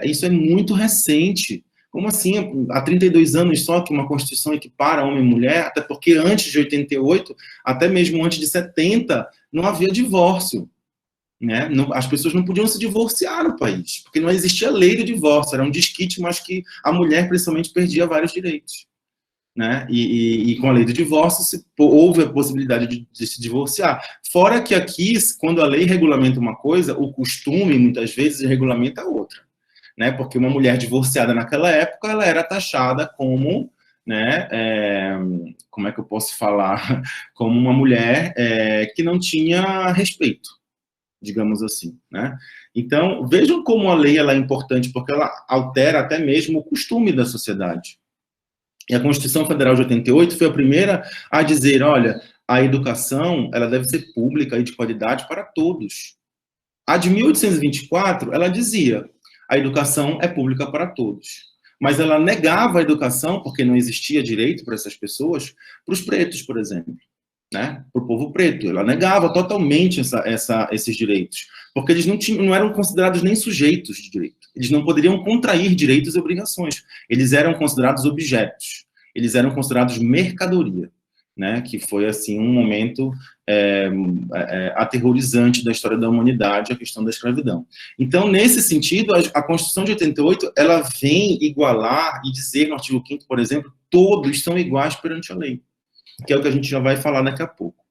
Isso é muito recente. Como assim? Há 32 anos só que uma Constituição equipara homem e mulher, até porque antes de 88, até mesmo antes de 70, não havia divórcio. Né? As pessoas não podiam se divorciar no país, porque não existia lei do divórcio, era um desquite, mas que a mulher, principalmente, perdia vários direitos. Né? E com a lei do divórcio houve a possibilidade de se divorciar. Fora que aqui, quando a lei regulamenta uma coisa, o costume, muitas vezes, regulamenta outra. Né? Porque uma mulher divorciada naquela época, ela era taxada como, né, como é que eu posso falar? Como uma mulher que não tinha respeito, digamos assim. Né? Então, vejam como a lei ela é importante, porque ela altera até mesmo o costume da sociedade. E a Constituição Federal de 88 foi a primeira a dizer, olha, a educação ela deve ser pública e de qualidade para todos. A de 1824, ela dizia, a educação é pública para todos. Mas ela negava a educação, porque não existia direito para essas pessoas, para os pretos, por exemplo. Né? Para o povo preto. Ela negava totalmente esses direitos. Porque eles não eram considerados nem sujeitos de direito. Eles não poderiam contrair direitos e obrigações. Eles eram considerados objetos. Eles eram considerados mercadoria. Né? Que foi, assim, um momento aterrorizante da história da humanidade, a questão da escravidão. Então, nesse sentido, a Constituição de 88, ela vem igualar e dizer no artigo 5º, por exemplo, todos são iguais perante a lei, que é o que a gente já vai falar daqui a pouco.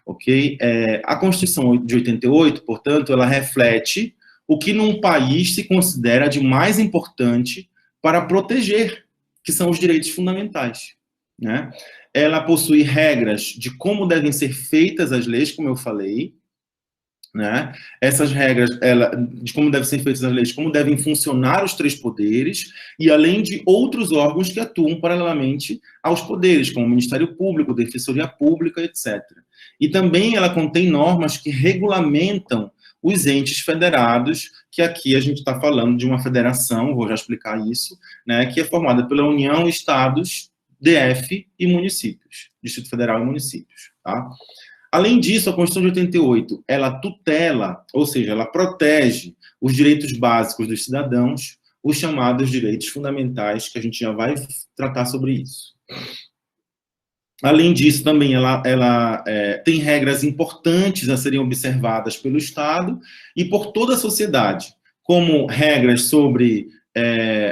Ok? A Constituição de 88, portanto, ela reflete o que num país se considera de mais importante para proteger, que são os direitos fundamentais. Né? Ela possui regras de como devem ser feitas as leis, como eu falei, né? Essas regras de como devem ser feitas as leis, como devem funcionar os três poderes, e além de outros órgãos que atuam paralelamente aos poderes, como o Ministério Público, Defensoria Pública, etc. E também ela contém normas que regulamentam os entes federados, que aqui a gente está falando de uma federação, vou já explicar isso, né, que é formada pela União, Estados, DF e municípios, Distrito Federal e municípios. Tá? Além disso, a Constituição de 88, ela tutela, ou seja, ela protege os direitos básicos dos cidadãos, os chamados direitos fundamentais, que a gente já vai tratar sobre isso. Além disso, também ela tem regras importantes a serem observadas pelo Estado e por toda a sociedade, como regras sobre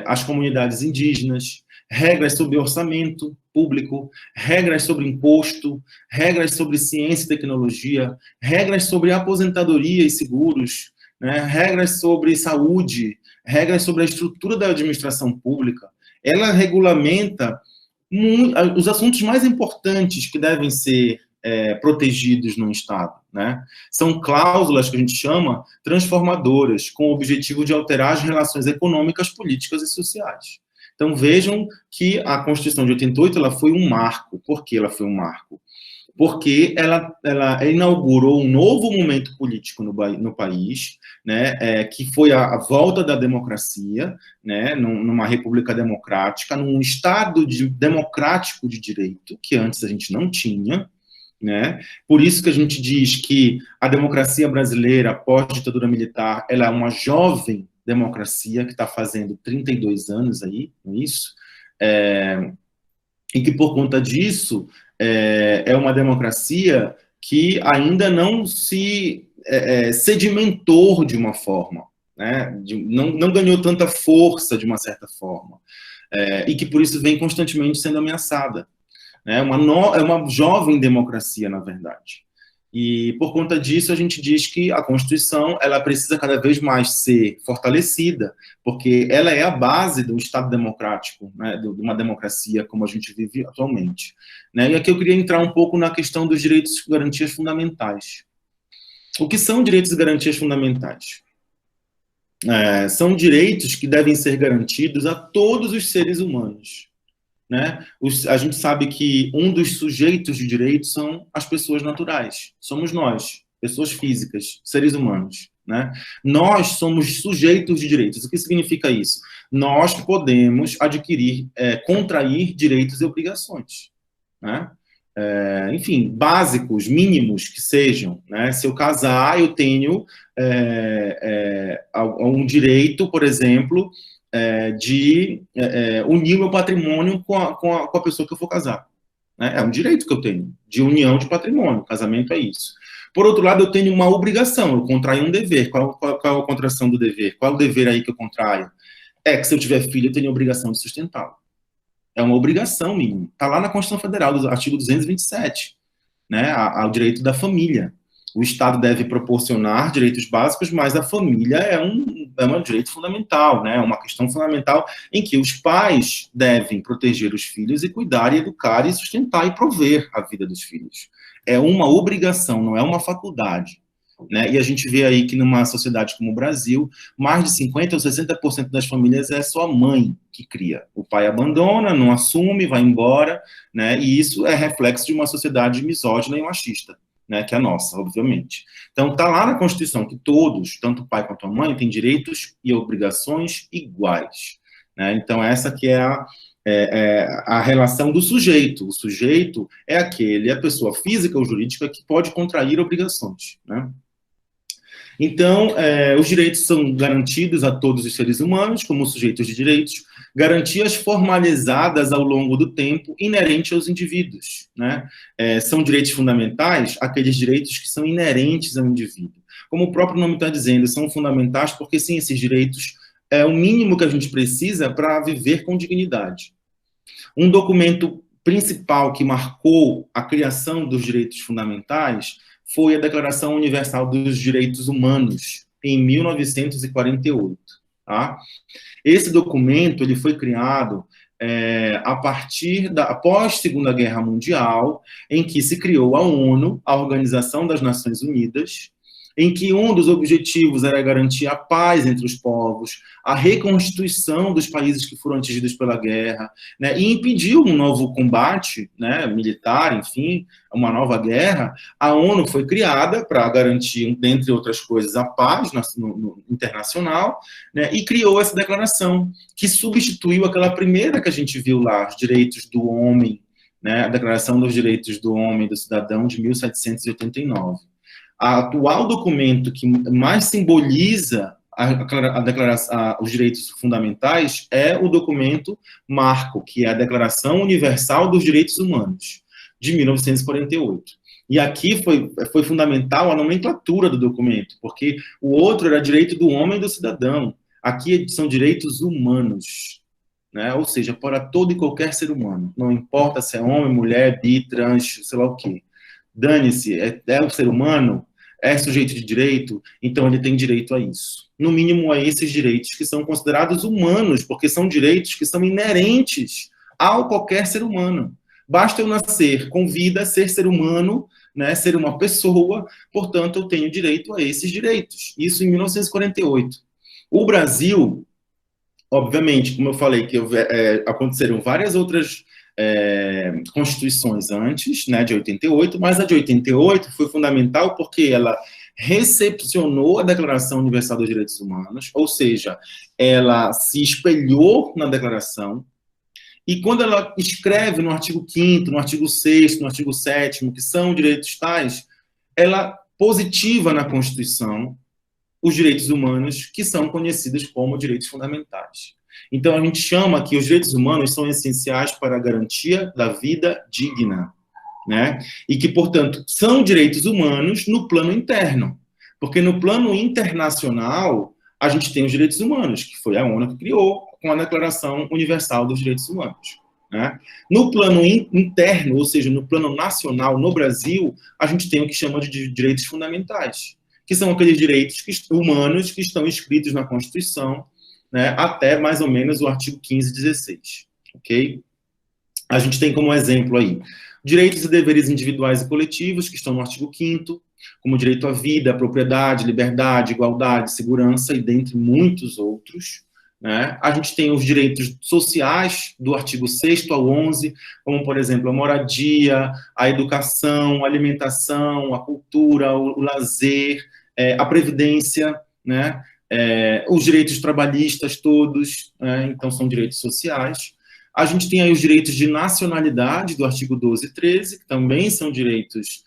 as comunidades indígenas, regras sobre orçamento público, regras sobre imposto, regras sobre ciência e tecnologia, regras sobre aposentadoria e seguros, né, regras sobre saúde, regras sobre a estrutura da administração pública. Ela regulamenta os assuntos mais importantes que devem ser protegidos no Estado, né? São cláusulas que a gente chama transformadoras, com o objetivo de alterar as relações econômicas, políticas e sociais. Então, vejam que a Constituição de 88 ela foi um marco. Por que ela foi um marco? Porque ela inaugurou um novo momento político no país, né, que foi a volta da democracia, né, numa república democrática, num Estado democrático de direito, que antes a gente não tinha, né? Por isso que a gente diz que a democracia brasileira, pós-ditadura militar, ela é uma jovem democracia que está fazendo 32 anos aí, não é isso? E que, por conta disso, é uma democracia que ainda não se sedimentou de uma forma, né? Não ganhou tanta força de uma certa forma, e que, por isso, vem constantemente sendo ameaçada. É uma jovem democracia, na verdade. E, por conta disso, a gente diz que a Constituição ela precisa cada vez mais ser fortalecida, porque ela é a base do Estado democrático, né, de uma democracia como a gente vive atualmente. Né? E aqui eu queria entrar um pouco na questão dos direitos e garantias fundamentais. O que são direitos e garantias fundamentais? São direitos que devem ser garantidos a todos os seres humanos. Né? A gente sabe que um dos sujeitos de direitos são as pessoas naturais, somos nós, pessoas físicas, seres humanos. Né? Nós somos sujeitos de direitos. O que significa isso? Nós podemos adquirir, contrair direitos e obrigações. Né? Enfim, básicos, mínimos que sejam. Né? Se eu casar, eu tenho um direito, por exemplo, de unir meu patrimônio com a pessoa que eu for casar. Né? É um direito que eu tenho, de união de patrimônio, casamento é isso. Por outro lado, eu tenho uma obrigação, eu contraio um dever. Qual é a contração do dever? Qual é o dever aí que eu contraio? É que se eu tiver filho, eu tenho a obrigação de sustentá-lo. É uma obrigação mínima. Está lá na Constituição Federal, do artigo 227, né? Ao direito da família. O Estado deve proporcionar direitos básicos, mas a família é um direito fundamental, né? Uma questão fundamental em que os pais devem proteger os filhos e cuidar, e educar, e sustentar e prover a vida dos filhos. É uma obrigação, não é uma faculdade. Né? E a gente vê aí que numa sociedade como o Brasil, mais de 50% ou 60% das famílias é só a mãe que cria. O pai abandona, não assume, vai embora, né? E isso é reflexo de uma sociedade misógina e machista. Né, que é a nossa, obviamente. Então, está lá na Constituição que todos, tanto o pai quanto a mãe, têm direitos e obrigações iguais. Né? Então, essa que é a relação do sujeito. O sujeito é a pessoa física ou jurídica que pode contrair obrigações. Né? Então, os direitos são garantidos a todos os seres humanos, como sujeitos de direitos, garantias formalizadas ao longo do tempo, inerentes aos indivíduos. Né? São direitos fundamentais, aqueles direitos que são inerentes ao indivíduo. Como o próprio nome está dizendo, são fundamentais porque, sim, esses direitos é o mínimo que a gente precisa para viver com dignidade. Um documento principal que marcou a criação dos direitos fundamentais foi a Declaração Universal dos Direitos Humanos, em 1948. Tá? Esse documento ele foi criado após Segunda Guerra Mundial, em que se criou a ONU, a Organização das Nações Unidas, em que um dos objetivos era garantir a paz entre os povos, a reconstituição dos países que foram atingidos pela guerra, né, e impedir um novo combate, né, militar, enfim, uma nova guerra. A ONU foi criada para garantir, dentre outras coisas, a paz no internacional, né, e criou essa declaração, que substituiu aquela primeira que a gente viu lá, os direitos do homem, né, a Declaração dos Direitos do Homem e do Cidadão, de 1789. O atual documento que mais simboliza os direitos fundamentais é o documento marco, que é a Declaração Universal dos Direitos Humanos. de 1948. E aqui foi fundamental a nomenclatura do documento, porque o outro era direito do homem e do cidadão. Aqui são direitos humanos, né? Ou seja, para todo e qualquer ser humano. Não importa se é homem, mulher, bi, trans, sei lá o quê. Dane-se, é o ser humano, é sujeito de direito, então ele tem direito a isso. No mínimo a esses direitos que são considerados humanos, porque são direitos que são inerentes ao qualquer ser humano. Basta eu nascer com vida, ser humano, né, ser uma pessoa, portanto eu tenho direito a esses direitos. Isso em 1948. O Brasil, obviamente, como eu falei, que aconteceram várias outras constituições antes, né, de 88, mas a de 88 foi fundamental porque ela recepcionou a Declaração Universal dos Direitos Humanos, ou seja, ela se espelhou na Declaração, e quando ela escreve no artigo 5º, no artigo 6º, no artigo 7º, que são direitos tais, ela positiva na Constituição os direitos humanos que são conhecidos como direitos fundamentais. Então, a gente chama que os direitos humanos são essenciais para a garantia da vida digna, né? E que, portanto, são direitos humanos no plano interno, porque no plano internacional a gente tem os direitos humanos, que foi a ONU que criou com a Declaração Universal dos Direitos Humanos, né? No plano interno, ou seja, no plano nacional, no Brasil, a gente tem o que chama de direitos fundamentais, que são aqueles direitos humanos que estão escritos na Constituição, né, até mais ou menos o artigo 15 e 16, ok? A gente tem como exemplo aí direitos e deveres individuais e coletivos, que estão no artigo 5º, como direito à vida, à propriedade, liberdade, igualdade, segurança, e dentre muitos outros, né? A gente tem os direitos sociais, do artigo 6º ao 11, como, por exemplo, a moradia, a educação, a alimentação, a cultura, o lazer, a previdência, né? Os direitos trabalhistas todos, né? Então são direitos sociais. A gente tem aí os direitos de nacionalidade, do artigo 12 e 13, que também são direitos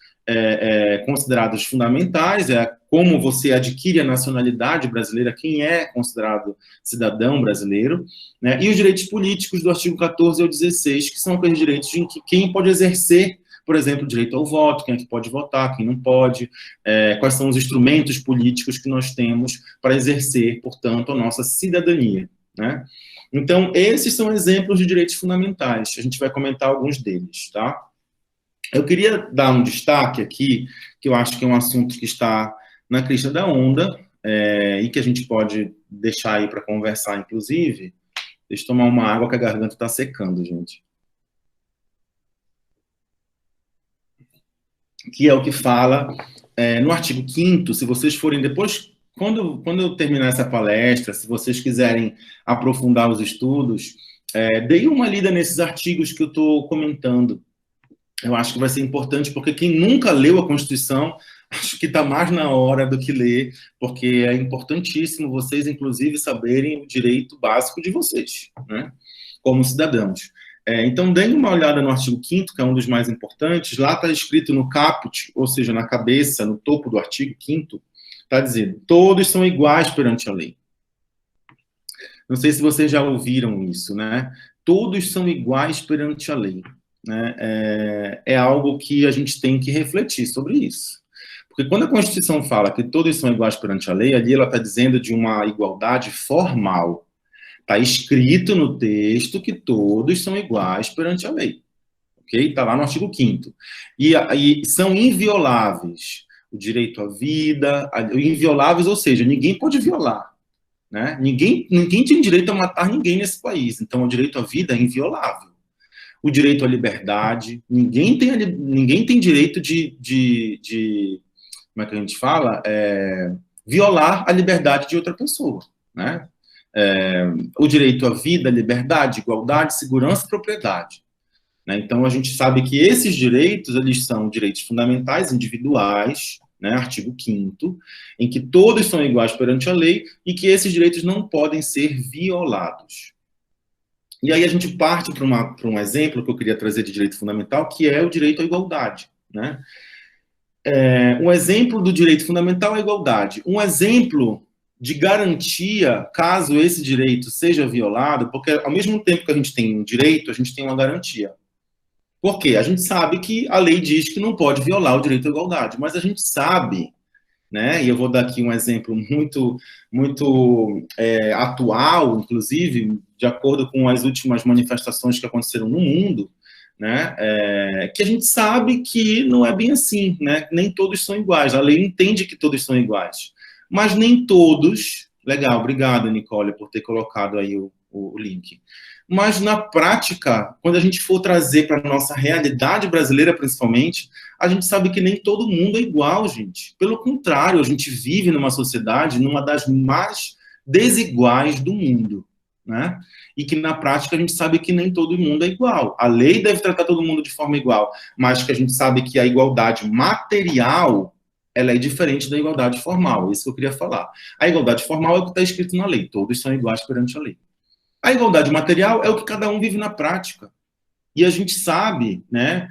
considerados fundamentais, como você adquire a nacionalidade brasileira, quem é considerado cidadão brasileiro, né? E os direitos políticos do artigo 14 ao 16, que são aqueles direitos em que quem pode exercer, por exemplo, o direito ao voto, quem é que pode votar, quem não pode, quais são os instrumentos políticos que nós temos para exercer, portanto, a nossa cidadania, né? Então, esses são exemplos de direitos fundamentais, a gente vai comentar alguns deles, tá? Eu queria dar um destaque aqui, que eu acho que é um assunto que está na crista da onda, e que a gente pode deixar aí para conversar, inclusive. Deixa eu tomar uma água que a garganta está secando, gente. Que é o que fala no artigo 5º, se vocês forem depois, quando eu terminar essa palestra, se vocês quiserem aprofundar os estudos, deem uma lida nesses artigos que eu estou comentando. Eu acho que vai ser importante, porque quem nunca leu a Constituição, acho que está mais na hora do que ler, porque é importantíssimo vocês, inclusive, saberem o direito básico de vocês, né, como cidadãos. Então, deem uma olhada no artigo 5º, que é um dos mais importantes. Lá está escrito no caput, ou seja, na cabeça, no topo do artigo 5º, está dizendo, todos são iguais perante a lei. Não sei se vocês já ouviram isso, né? Todos são iguais perante a lei. Né? É algo que a gente tem que refletir sobre isso. Porque quando a Constituição fala que todos são iguais perante a lei, ali ela está dizendo de uma igualdade formal. Está escrito no texto que todos são iguais perante a lei. Ok? Está lá no artigo 5º. E são invioláveis o direito à vida, invioláveis, ou seja, ninguém pode violar. Né? Ninguém tem direito a matar ninguém nesse país. Então, o direito à vida é inviolável. O direito à liberdade, ninguém tem direito de como é que a gente fala? Violar a liberdade de outra pessoa, né? O direito à vida, liberdade, igualdade, segurança e propriedade. Né? Então, a gente sabe que esses direitos, eles são direitos fundamentais, individuais, né? Artigo 5º, em que todos são iguais perante a lei e que esses direitos não podem ser violados. E aí a gente parte para um exemplo que eu queria trazer de direito fundamental, que é o direito à igualdade. Né? Um exemplo do direito fundamental é a igualdade. Um exemplo de garantia, caso esse direito seja violado, porque ao mesmo tempo que a gente tem um direito, a gente tem uma garantia. Por quê? A gente sabe que a lei diz que não pode violar o direito à igualdade, mas a gente sabe, né? E eu vou dar aqui um exemplo muito atual, inclusive, de acordo com as últimas manifestações que aconteceram no mundo, né? Que a gente sabe que não é bem assim, né? Nem todos são iguais. A lei entende que todos são iguais, mas nem todos. Legal, obrigado, Nicole, por ter colocado aí o link. Mas, na prática, quando a gente for trazer para a nossa realidade brasileira, principalmente, a gente sabe que nem todo mundo é igual, gente. Pelo contrário, a gente vive numa sociedade, numa das mais desiguais do mundo, né? E que, na prática, a gente sabe que nem todo mundo é igual. A lei deve tratar todo mundo de forma igual, mas que a gente sabe que a igualdade material, ela é diferente da igualdade formal. Isso que eu queria falar. A igualdade formal é o que está escrito na lei. Todos são iguais perante a lei. A igualdade material é o que cada um vive na prática. E a gente sabe, né,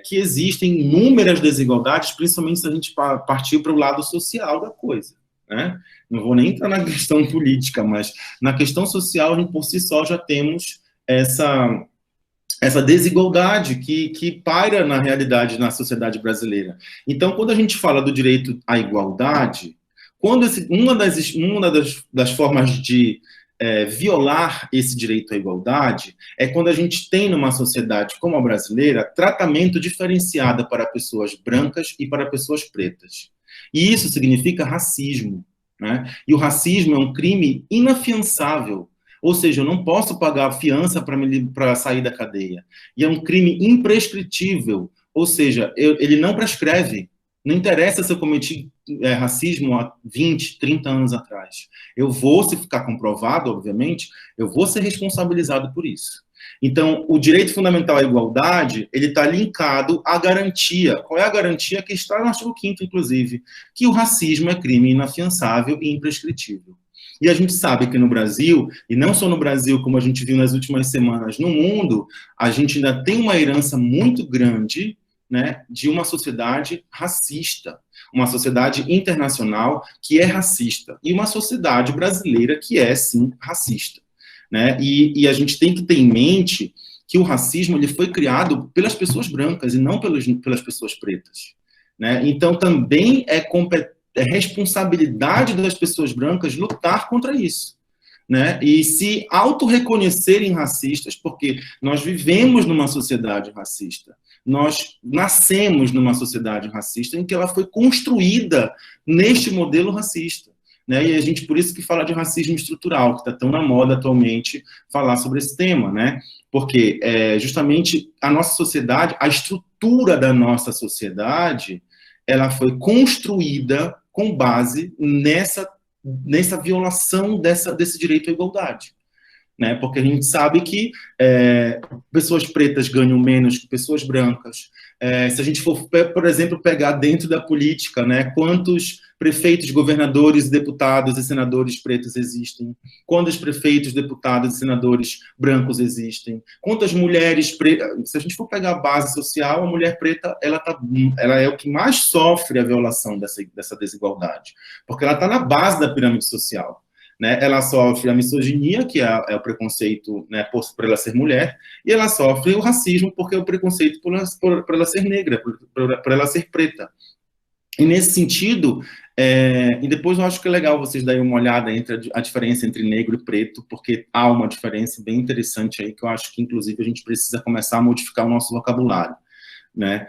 que existem inúmeras desigualdades, principalmente se a gente partir para o lado social da coisa, né? Não vou nem entrar na questão política, mas na questão social, a gente por si só já temos essa desigualdade que paira na realidade na sociedade brasileira. Então, quando a gente fala do direito à igualdade, uma das formas de violar esse direito à igualdade é quando a gente tem numa sociedade como a brasileira tratamento diferenciado para pessoas brancas e para pessoas pretas. E isso significa racismo, né? E o racismo é um crime inafiançável, ou seja, eu não posso pagar fiança para sair da cadeia. E é um crime imprescritível, ou seja, ele não prescreve. Não interessa se eu cometi racismo há 20, 30 anos atrás. Eu vou, se ficar comprovado, obviamente, eu vou ser responsabilizado por isso. Então, o direito fundamental à igualdade, ele está linkado à garantia. Qual é a garantia? Que está no artigo 5º, inclusive, que o racismo é crime inafiançável e imprescritível. E a gente sabe que no Brasil, e não só no Brasil, como a gente viu nas últimas semanas, no mundo, a gente ainda tem uma herança muito grande, né, de uma sociedade racista, uma sociedade internacional que é racista, e uma sociedade brasileira que é, sim, racista, né? E a gente tem que ter em mente que o racismo ele foi criado pelas pessoas brancas e não pelas pessoas pretas, né? Então, também é responsabilidade das pessoas brancas lutar contra isso, né? E se autorreconhecerem racistas, porque nós vivemos numa sociedade racista. Nós nascemos numa sociedade racista em que ela foi construída neste modelo racista, né? E a gente, por isso que fala de racismo estrutural, que está tão na moda atualmente falar sobre esse tema, né? Porque justamente a nossa sociedade, a estrutura da nossa sociedade, ela foi construída com base nessa violação desse direito à igualdade, né? Porque a gente sabe que pessoas pretas ganham menos que pessoas brancas. Se a gente for, por exemplo, pegar dentro da política, né, quantos prefeitos, governadores, deputados e senadores pretos existem? Quantos prefeitos, deputados e senadores brancos existem? Quantas mulheres pretas? Se a gente for pegar a base social, a mulher preta ela é o que mais sofre a violação dessa desigualdade, porque ela está na base da pirâmide social. Né, ela sofre a misoginia, que é o preconceito, né, por ela ser mulher, e ela sofre o racismo, porque é o preconceito por ela ser negra, por ela ser preta. E nesse sentido, e depois eu acho que é legal vocês darem uma olhada entre a diferença entre negro e preto, porque há uma diferença bem interessante aí, que eu acho que, inclusive, a gente precisa começar a modificar o nosso vocabulário, né?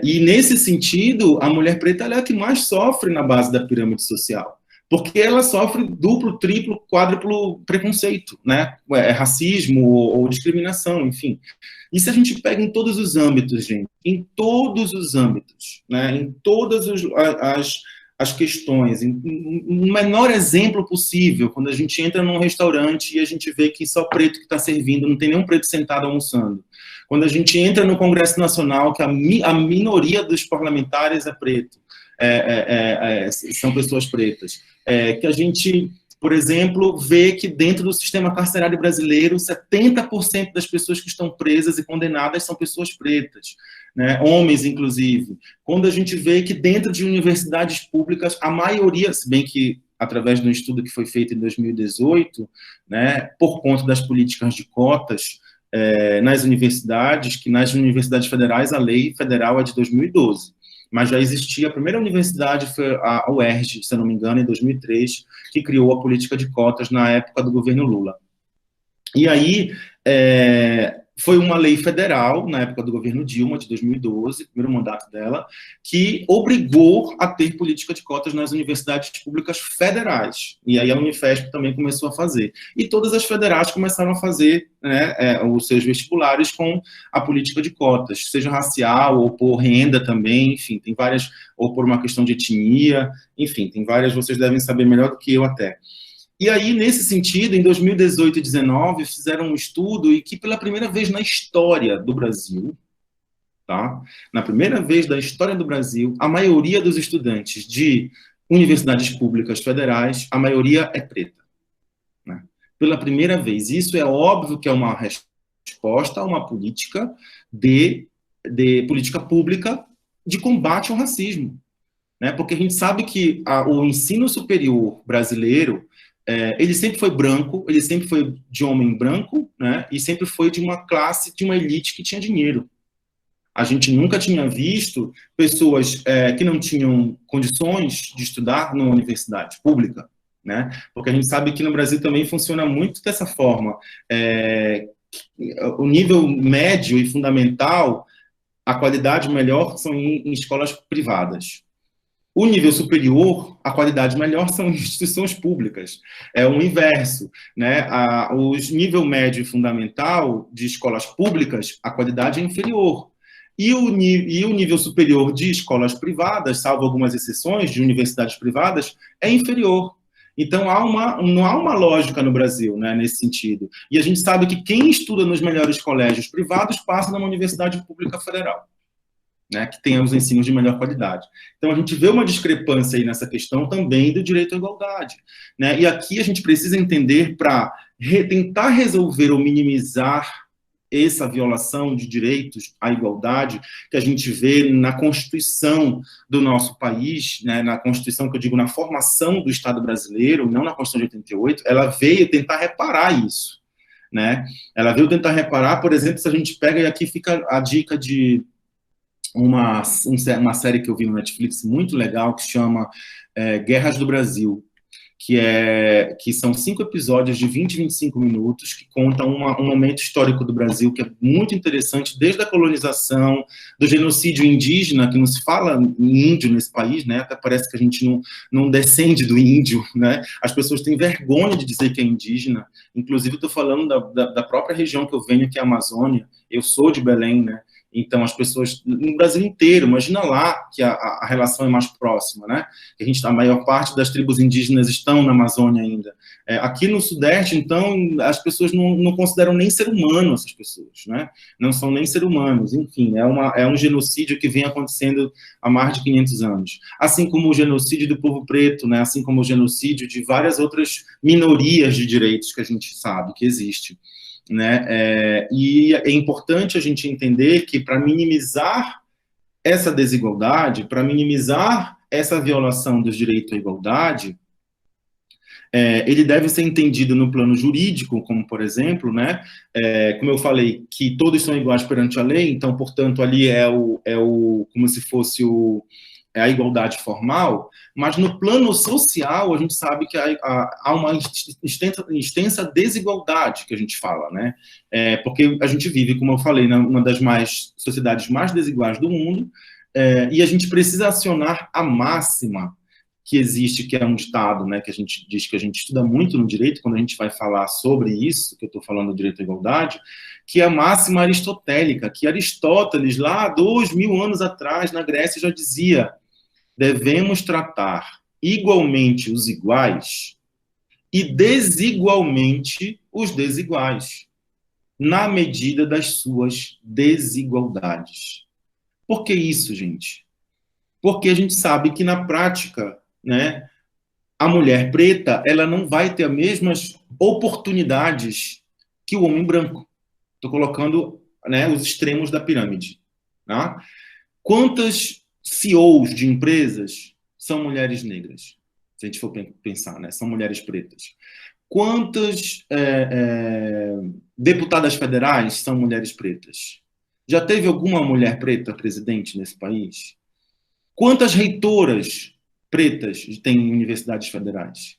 E nesse sentido, a mulher preta ela é a que mais sofre na base da pirâmide social, porque ela sofre duplo, triplo, quádruplo preconceito, né? Racismo ou discriminação, enfim. E se a gente pega em todos os âmbitos, gente, em todos os âmbitos, né? Em todas as questões, no menor exemplo possível, quando a gente entra num restaurante e a gente vê que só preto que está servindo, não tem nenhum preto sentado almoçando. Quando a gente entra no Congresso Nacional, que a minoria dos parlamentares é preto, são pessoas pretas. Que a gente, por exemplo, vê que dentro do sistema carcerário brasileiro, 70% das pessoas que estão presas e condenadas são pessoas pretas, né? Homens, inclusive. Quando a gente vê que dentro de universidades públicas, a maioria, se bem que através de um estudo que foi feito em 2018, né, por conta das políticas de cotas, nas universidades, que nas universidades federais a lei federal é de 2012, mas já existia, a primeira universidade foi a UERJ, se eu não me engano, em 2003, que criou a política de cotas na época do governo Lula. E aí, foi uma lei federal, na época do governo Dilma, de 2012, primeiro mandato dela, que obrigou a ter política de cotas nas universidades públicas federais. E aí a Unifesp também começou a fazer. E todas as federais começaram a fazer, né, os seus vestibulares com a política de cotas, seja racial ou por renda também, enfim, tem várias, ou por uma questão de etnia, enfim, tem várias, vocês devem saber melhor do que eu até. E aí, nesse sentido, em 2018 e 2019, fizeram um estudo e que, pela primeira vez na história do Brasil, tá? Na primeira vez da história do Brasil, a maioria dos estudantes de universidades públicas federais, a maioria é preta. Né? Pela primeira vez. Isso é óbvio que é uma resposta a uma política de política pública de combate ao racismo. Né? Porque a gente sabe que o ensino superior brasileiro, ele sempre foi branco, ele sempre foi de homem branco, né? E sempre foi de uma classe, de uma elite que tinha dinheiro. A gente nunca tinha visto pessoas que não tinham condições de estudar numa universidade pública, né? Porque a gente sabe que no Brasil também funciona muito dessa forma. O nível médio e fundamental, a qualidade melhor são em escolas privadas. O nível superior, a qualidade melhor são instituições públicas. É o inverso, né? O nível médio e fundamental de escolas públicas, a qualidade é inferior. E o nível superior de escolas privadas, salvo algumas exceções de universidades privadas, é inferior. Então, não há uma lógica no Brasil, né, nesse sentido. E a gente sabe que quem estuda nos melhores colégios privados passa numa universidade pública federal. Né, que tenha os ensinos de melhor qualidade. Então, a gente vê uma discrepância aí nessa questão também do direito à igualdade. Né? E aqui a gente precisa entender para tentar resolver ou minimizar essa violação de direitos à igualdade que a gente vê na Constituição do nosso país, né, na Constituição, que eu digo, na formação do Estado brasileiro, não na Constituição de 88, ela veio tentar reparar isso. Né? Ela veio tentar reparar, por exemplo, se a gente pega, e aqui fica a dica de uma série que eu vi no Netflix muito legal, que se chama Guerras do Brasil, que são 5 episódios de 20, 25 minutos, que contam um momento histórico do Brasil que é muito interessante, desde a colonização, do genocídio indígena, que não se fala em índio nesse país, né? Até parece que a gente não descende do índio, né? As pessoas têm vergonha de dizer que é indígena. Inclusive, estou falando da própria região que eu venho, que é a Amazônia. Eu sou de Belém, né? Então, as pessoas, no Brasil inteiro, imagina lá que a relação é mais próxima, né? A maior parte das tribos indígenas estão na Amazônia ainda. Aqui no Sudeste, então, as pessoas não consideram nem ser humano essas pessoas, né? Não são nem ser humanos, enfim, é um genocídio que vem acontecendo há mais de 500 anos. Assim como o genocídio do povo preto, né? Assim como o genocídio de várias outras minorias de direitos que a gente sabe que existe. Né? E é importante a gente entender que para minimizar essa desigualdade, para minimizar essa violação dos direitos à igualdade, ele deve ser entendido no plano jurídico, como, por exemplo, né, como eu falei, que todos são iguais perante a lei, então, portanto, ali como se fosse a igualdade formal, mas no plano social a gente sabe que há uma extensa desigualdade que a gente fala, né? Porque a gente vive, como eu falei, numa das sociedades mais desiguais do mundo, e a gente precisa acionar a máxima que existe, que é um ditado, né, que a gente diz que a gente estuda muito no direito, quando a gente vai falar sobre isso, que eu estou falando do direito à igualdade, que é a máxima aristotélica, que Aristóteles, lá 2000 anos atrás, na Grécia, já dizia: devemos tratar igualmente os iguais e desigualmente os desiguais, na medida das suas desigualdades. Por que isso, gente? Porque a gente sabe que, na prática, né, a mulher preta, ela não vai ter as mesmas oportunidades que o homem branco. Estou colocando, né, os extremos da pirâmide. Tá? Quantas CEOs de empresas são mulheres negras? Se a gente for pensar, né? São mulheres pretas. Quantas deputadas federais são mulheres pretas? Já teve alguma mulher preta presidente nesse país? Quantas reitoras pretas tem em universidades federais?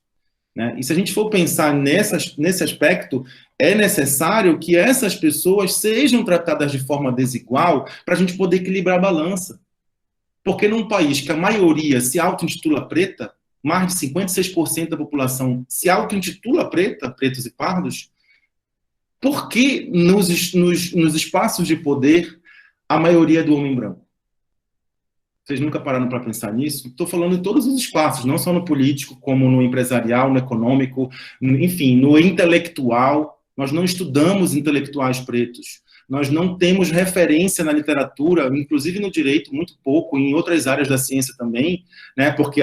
Né? E se a gente for pensar nesse aspecto, é necessário que essas pessoas sejam tratadas de forma desigual para a gente poder equilibrar a balança. Porque num país que a maioria se auto-intitula preta, mais de 56% da população se auto-intitula preta, pretos e pardos, por que nos espaços de poder a maioria é do homem branco? Vocês nunca pararam para pensar nisso? Estou falando em todos os espaços, não só no político, como no empresarial, no econômico, enfim, no intelectual. Nós não estudamos intelectuais pretos. Nós não temos referência na literatura, inclusive no direito, muito pouco, em outras áreas da ciência também, né? Porque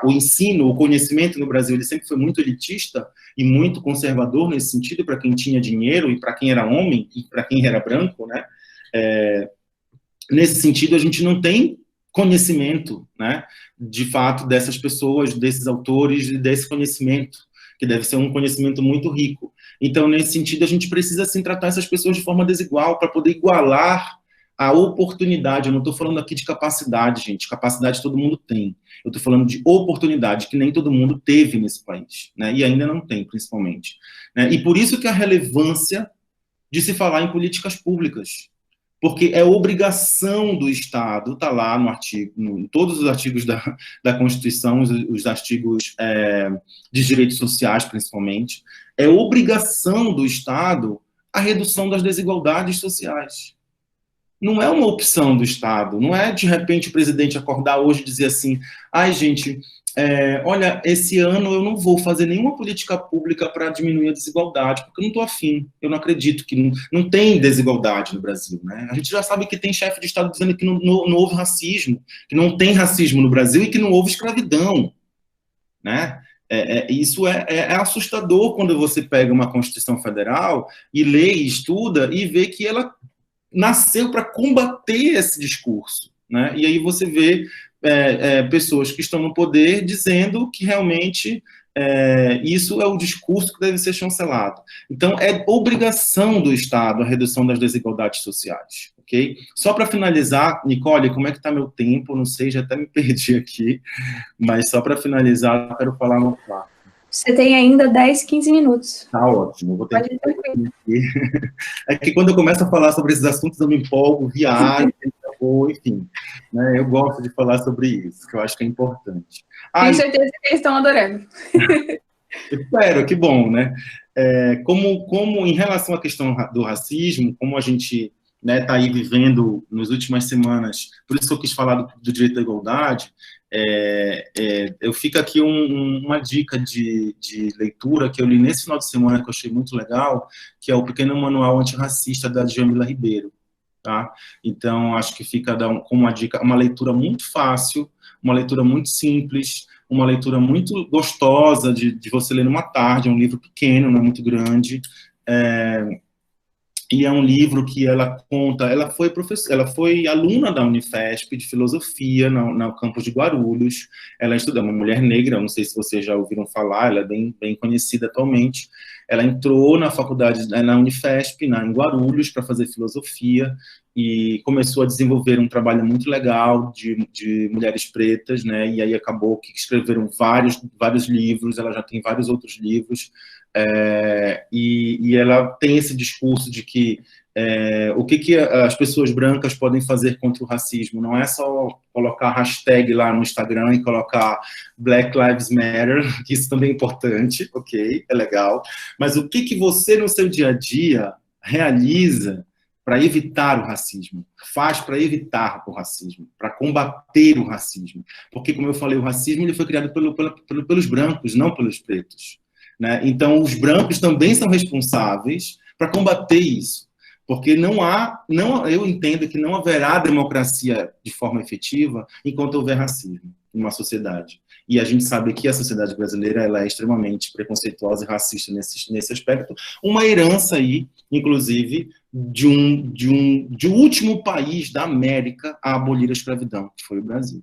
o ensino, o conhecimento no Brasil, ele sempre foi muito elitista e muito conservador nesse sentido, para quem tinha dinheiro e para quem era homem e para quem era branco, né? Nesse sentido, a gente não tem conhecimento, né, de fato, dessas pessoas, desses autores, e desse conhecimento, que deve ser um conhecimento muito rico. Então, nesse sentido, a gente precisa, sim, tratar essas pessoas de forma desigual, para poder igualar a oportunidade. Eu não estou falando aqui de capacidade, gente, capacidade todo mundo tem. Eu estou falando de oportunidade, que nem todo mundo teve nesse país, né, e ainda não tem, principalmente. Né? E por isso que a relevância de se falar em políticas públicas, porque é obrigação do Estado, está lá no artigo, em todos os artigos da Constituição, os artigos de direitos sociais, principalmente, é obrigação do Estado a redução das desigualdades sociais. Não é uma opção do Estado, não é, de repente, o presidente acordar hoje e dizer assim, ai, gente, olha, esse ano eu não vou fazer nenhuma política pública para diminuir a desigualdade, porque eu não estou afim, eu não acredito que não tem desigualdade no Brasil, né? A gente já sabe que tem chefe de Estado dizendo que não houve racismo, que não tem racismo no Brasil e que não houve escravidão, né? Isso é assustador quando você pega uma Constituição Federal e lê e estuda e vê que ela nasceu para combater esse discurso, né? E aí você vê pessoas que estão no poder dizendo que realmente isso é o discurso que deve ser chancelado. Então, é obrigação do Estado a redução das desigualdades sociais, ok? Só para finalizar, Nicole, como é que está meu tempo? Não sei, já até me perdi aqui, mas só para finalizar, eu quero falar no quarto. Você tem ainda 10, 15 minutos. Tá ótimo, vou ter que... É que quando eu começo a falar sobre esses assuntos, eu me empolgo, viajo, enfim, né, eu gosto de falar sobre isso, que eu acho que é importante. Tenho certeza que eles estão adorando. Espero, que bom, né? Como em relação à questão do racismo, como a gente está aí vivendo nas últimas semanas, por isso que eu quis falar do direito à igualdade, eu fico aqui uma dica de leitura que eu li nesse final de semana, que eu achei muito legal, que é o Pequeno Manual Antirracista, da Djamila Ribeiro. Tá? Então, acho que fica como uma dica, uma leitura muito fácil, uma leitura muito simples, uma leitura muito gostosa de você ler numa tarde, é um livro pequeno, não é muito grande, e é um livro que ela conta, ela foi aluna da Unifesp de filosofia no campus de Guarulhos, ela estuda, uma mulher negra, não sei se vocês já ouviram falar, ela é bem conhecida atualmente, ela entrou na faculdade, na Unifesp, em Guarulhos, para fazer filosofia, e começou a desenvolver um trabalho muito legal de mulheres pretas, né, e aí acabou que escreveram vários livros, ela já tem vários outros livros, e ela tem esse discurso de que o que as pessoas brancas podem fazer contra o racismo, não é só colocar hashtag lá no Instagram e colocar Black Lives Matter, que isso também é importante, ok, é legal, mas o que você no seu dia a dia realiza para evitar o racismo, faz para evitar o racismo, para combater o racismo, porque, como eu falei, o racismo ele foi criado pelos brancos, não pelos pretos, né? Então, os brancos também são responsáveis para combater isso, porque eu entendo que não haverá democracia de forma efetiva enquanto houver racismo em uma sociedade. E a gente sabe que a sociedade brasileira ela é extremamente preconceituosa e racista nesse aspecto, uma herança aí, inclusive, de último país da América a abolir a escravidão, que foi o Brasil,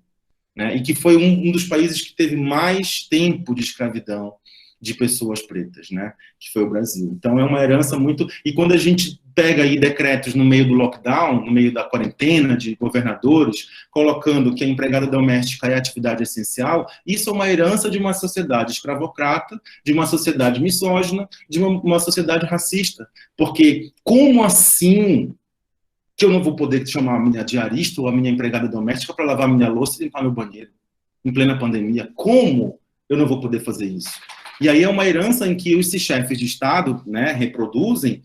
né? E que foi um dos países que teve mais tempo de escravidão de pessoas pretas, né, que foi o Brasil. Então, é uma herança muito... E quando a gente pega aí decretos no meio do lockdown, no meio da quarentena, de governadores, colocando que a empregada doméstica é atividade essencial, isso é uma herança de uma sociedade escravocrata, de uma sociedade misógina, de uma sociedade racista. Porque, como assim que eu não vou poder chamar a minha diarista ou a minha empregada doméstica para lavar minha louça e limpar meu banheiro, em plena pandemia? Como eu não vou poder fazer isso? E aí é uma herança em que os chefes de Estado, né, reproduzem,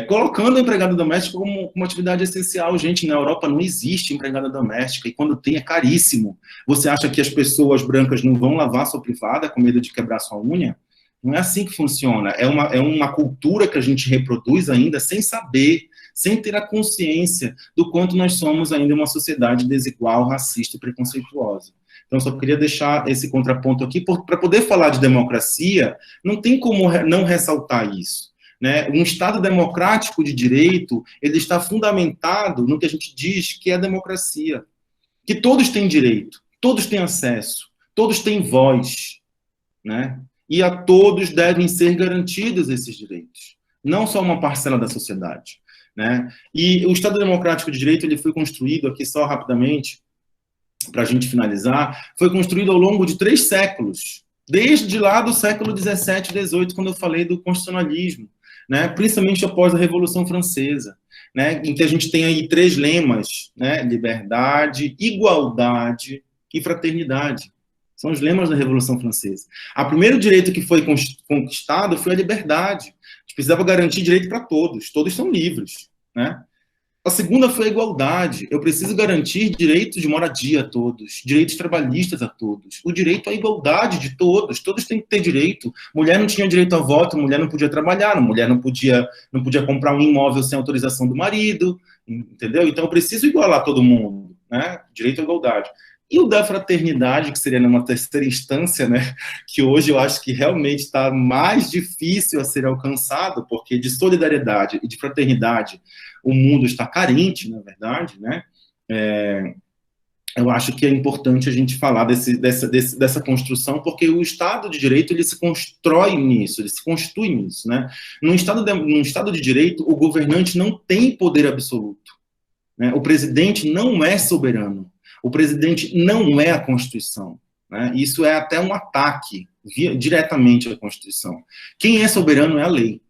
colocando a empregada doméstica como uma atividade essencial. Gente, na Europa não existe empregada doméstica, e quando tem é caríssimo. Você acha que as pessoas brancas não vão lavar sua privada com medo de quebrar sua unha? Não é assim que funciona. É uma cultura que a gente reproduz ainda sem saber, sem ter a consciência do quanto nós somos ainda uma sociedade desigual, racista e preconceituosa. Então, só queria deixar esse contraponto aqui, para poder falar de democracia, não tem como não ressaltar isso, né? Um Estado democrático de direito, ele está fundamentado no que a gente diz que é a democracia, que todos têm direito, todos têm acesso, todos têm voz, né? E a todos devem ser garantidos esses direitos, não só uma parcela da sociedade, né? E o Estado democrático de direito, ele foi construído, aqui só rapidamente, para a gente finalizar, foi construído ao longo de 3 séculos, desde lá do século XVII e XVIII, quando eu falei do constitucionalismo, né, principalmente após a Revolução Francesa, né, em que a gente tem aí 3 lemas, né, liberdade, igualdade e fraternidade. São os lemas da Revolução Francesa. O primeiro direito que foi conquistado foi a liberdade. A gente precisava garantir direito para todos são livres, né? A segunda foi a igualdade. Eu preciso garantir direitos de moradia a todos, direitos trabalhistas a todos, o direito à igualdade de todos têm que ter direito. Mulher não tinha direito a voto, mulher não podia trabalhar, mulher não podia comprar um imóvel sem autorização do marido, entendeu? Então eu preciso igualar todo mundo, né? Direito à igualdade. E o da fraternidade, que seria numa terceira instância, né, que hoje eu acho que realmente está mais difícil a ser alcançado, porque de solidariedade e de fraternidade o mundo está carente, na verdade, né? Eu acho que é importante a gente falar dessa construção, porque o Estado de Direito, ele se constrói nisso, ele se constitui nisso, né? Num Estado de Direito, o governante não tem poder absoluto, né? O presidente não é soberano. O presidente não é a Constituição, né? Isso é até um ataque diretamente à Constituição. Quem é soberano é a lei.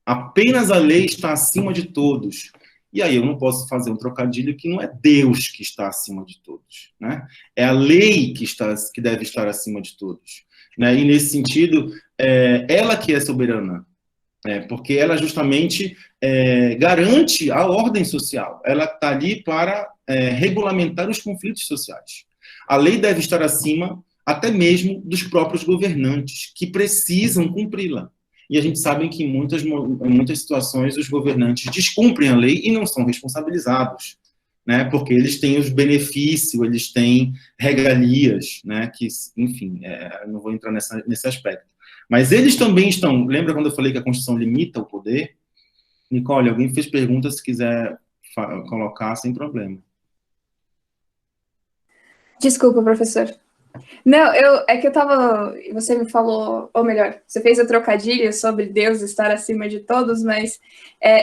Apenas a lei está acima de todos. E aí eu não posso fazer um trocadilho que não é Deus que está acima de todos, né? É a lei que deve estar acima de todos, né? E nesse sentido, ela que é soberana, porque ela justamente garante a ordem social. Ela está ali para regulamentar os conflitos sociais. A lei deve estar acima até mesmo dos próprios governantes, que precisam cumpri-la. E a gente sabe que em muitas situações os governantes descumprem a lei e não são responsabilizados, né? Porque eles têm os benefícios, eles têm regalias, né? Que, enfim, não vou entrar nesse aspecto. Mas eles também estão... Lembra quando eu falei que a Constituição limita o poder? Nicole, alguém fez pergunta, se quiser colocar, sem problema. Desculpa, professor. Não, é que eu tava... Você me falou, ou melhor, você fez a trocadilha sobre Deus estar acima de todos, mas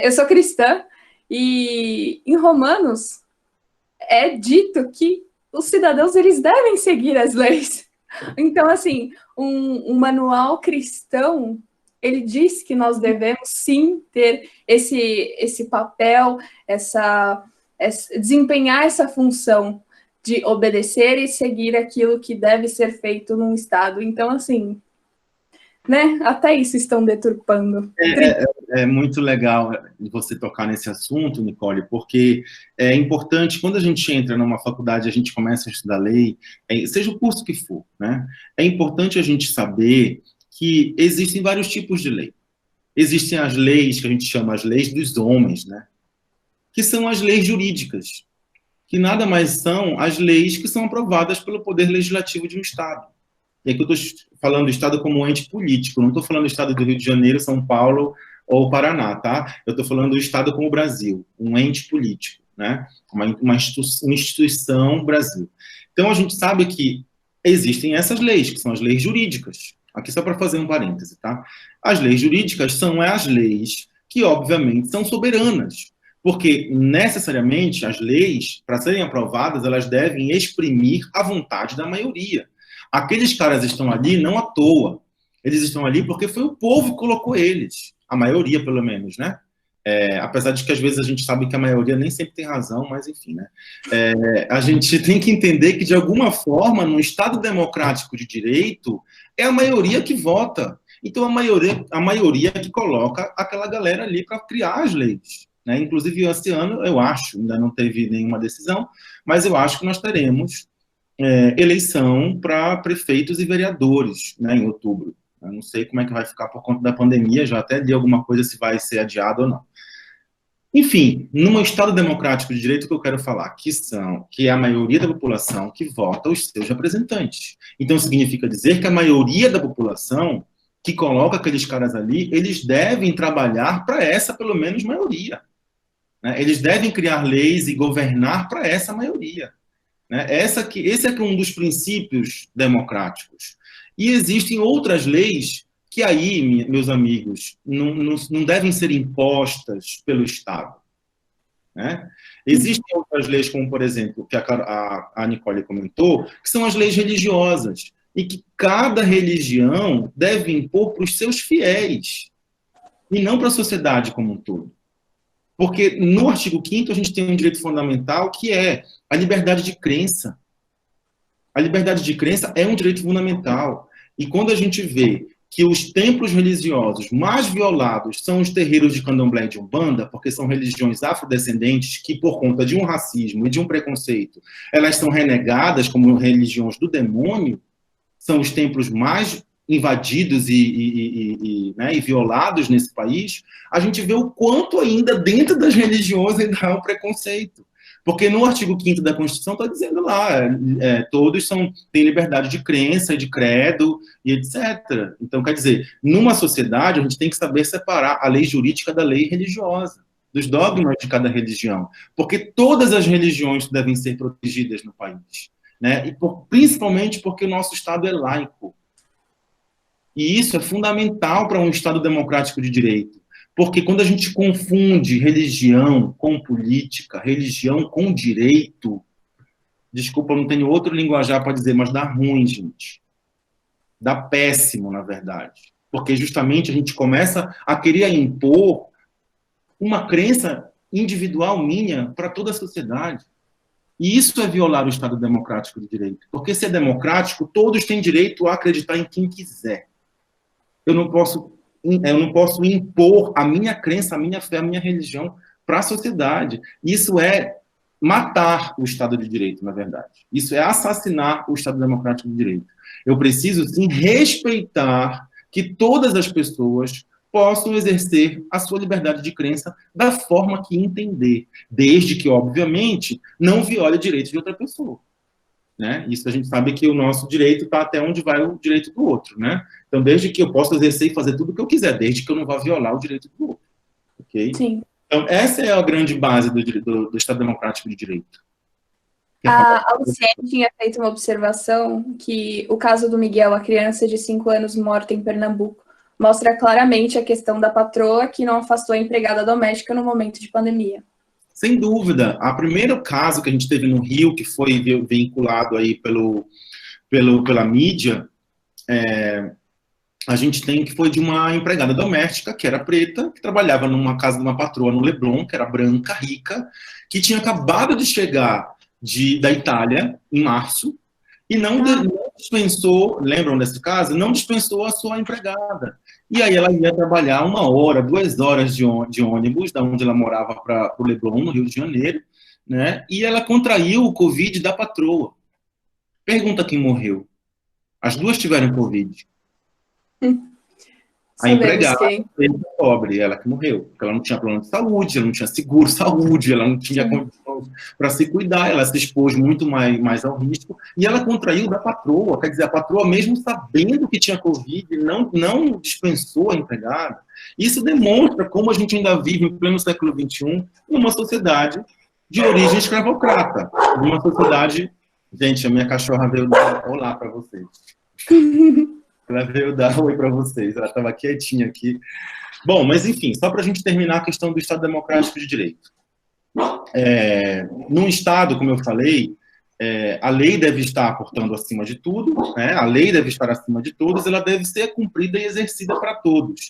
eu sou cristã, e em Romanos é dito que os cidadãos, eles devem seguir as leis. Então, assim, um manual cristão, ele diz que nós devemos, sim, ter esse papel, desempenhar essa função de obedecer e seguir aquilo que deve ser feito num Estado. Então, assim, né, até isso estão deturpando. É muito legal você tocar nesse assunto, Nicole, porque é importante, quando a gente entra numa faculdade, a gente começa a estudar lei, seja o curso que for, né? É importante a gente saber que existem vários tipos de lei. Existem as leis que a gente chama as leis dos homens, né? Que são as leis jurídicas, que nada mais são as leis que são aprovadas pelo Poder Legislativo de um Estado. E aqui eu estou falando do Estado como um ente político, não estou falando do Estado do Rio de Janeiro, São Paulo ou Paraná, tá? Eu estou falando do Estado como o Brasil, um ente político, né? Uma instituição Brasil. Então, a gente sabe que existem essas leis, que são as leis jurídicas, aqui só para fazer um parêntese, tá? As leis jurídicas são as leis que, obviamente, são soberanas, porque, necessariamente, as leis, para serem aprovadas, elas devem exprimir a vontade da maioria. Aqueles caras estão ali não à toa. Eles estão ali porque foi o povo que colocou eles. A maioria, pelo menos, né? Apesar de que, às vezes, a gente sabe que a maioria nem sempre tem razão, mas, enfim, né? A gente tem que entender que, de alguma forma, no Estado democrático de direito, é a maioria que vota. Então, a maioria que coloca aquela galera ali para criar as leis. Né? Inclusive, esse ano, eu acho, ainda não teve nenhuma decisão, mas eu acho que nós teremos eleição para prefeitos e vereadores, né, em outubro. Eu não sei como é que vai ficar por conta da pandemia, já até li alguma coisa se vai ser adiado ou não. Enfim, num Estado democrático de direito, que eu quero falar, que é a maioria da população que vota os seus representantes. Então, significa dizer que a maioria da população que coloca aqueles caras ali, eles devem trabalhar para essa, pelo menos, maioria. Né? Eles devem criar leis e governar para essa maioria. Né? Esse é um dos princípios democráticos. E existem outras leis que aí, meus amigos, não devem ser impostas pelo Estado. Né? Existem outras leis, como, por exemplo, que a Nicole comentou, que são as leis religiosas, e que cada religião deve impor para os seus fiéis, e não para a sociedade como um todo. Porque no artigo 5º a gente tem um direito fundamental que é a liberdade de crença. A liberdade de crença é um direito fundamental. E quando a gente vê que os templos religiosos mais violados são os terreiros de candomblé e de umbanda, porque são religiões afrodescendentes que, por conta de um racismo e de um preconceito, elas são renegadas como religiões do demônio, são os templos mais invadidos e violados nesse país, a gente vê o quanto ainda dentro das religiões ainda há um preconceito. Porque no artigo 5º da Constituição está dizendo lá, todos têm liberdade de crença, de credo e etc. Então, quer dizer, numa sociedade a gente tem que saber separar a lei jurídica da lei religiosa, dos dogmas de cada religião. Porque todas as religiões devem ser protegidas no país. Né? E principalmente porque o nosso Estado é laico. E isso é fundamental para um Estado democrático de direito. Porque quando a gente confunde religião com política, religião com direito, desculpa, eu não tenho outro linguajar para dizer, mas dá ruim, gente. Dá péssimo, na verdade. Porque justamente a gente começa a querer impor uma crença individual minha para toda a sociedade. E isso é violar o Estado democrático de direito. Porque se é democrático, todos têm direito a acreditar em quem quiser. Eu não posso impor a minha crença, a minha fé, a minha religião para a sociedade. Isso é matar o Estado de Direito, na verdade. Isso é assassinar o Estado democrático de direito. Eu preciso, sim, respeitar que todas as pessoas possam exercer a sua liberdade de crença da forma que entender, desde que, obviamente, não viole direitos de outra pessoa. Né? Isso a gente sabe que o nosso direito está até onde vai o direito do outro. Né? Então, desde que eu possa exercer e fazer tudo o que eu quiser, desde que eu não vá violar o direito do outro. Okay? Sim. Então, essa é a grande base do Estado Democrático de Direito. A Luciene tinha feito uma observação que o caso do Miguel, a criança de 5 anos morta em Pernambuco, mostra claramente a questão da patroa que não afastou a empregada doméstica no momento de pandemia. Sem dúvida. O primeiro caso que a gente teve no Rio, que foi vinculado aí pela mídia, a gente tem que foi de uma empregada doméstica, que era preta, que trabalhava numa casa de uma patroa no Leblon, que era branca, rica, que tinha acabado de chegar da Itália, em março, e não dispensou, lembram desse caso? Não dispensou a sua empregada. E aí ela ia trabalhar 1 hora, 2 horas de ônibus, da onde ela morava para o Leblon, no Rio de Janeiro, né? E ela contraiu o Covid da patroa. Pergunta quem morreu. As duas tiveram Covid. A empregada pobre, ela que morreu, porque ela não tinha plano de saúde, ela não tinha seguro de saúde, ela não tinha condições para se cuidar, ela se expôs muito mais ao risco, e ela contraiu da patroa, quer dizer, a patroa, mesmo sabendo que tinha Covid, não dispensou a empregada. Isso demonstra como a gente ainda vive, em pleno século XXI, numa sociedade de origem escravocrata, numa sociedade... Gente, a minha cachorra veio dar olá para vocês. Ela veio dar oi para vocês, ela estava quietinha aqui. Bom, mas enfim, só para a gente terminar a questão do Estado Democrático de Direito. Num Estado, como eu falei, a lei deve estar, portanto, acima de tudo, né? A lei deve estar acima de todos, ela deve ser cumprida e exercida para todos.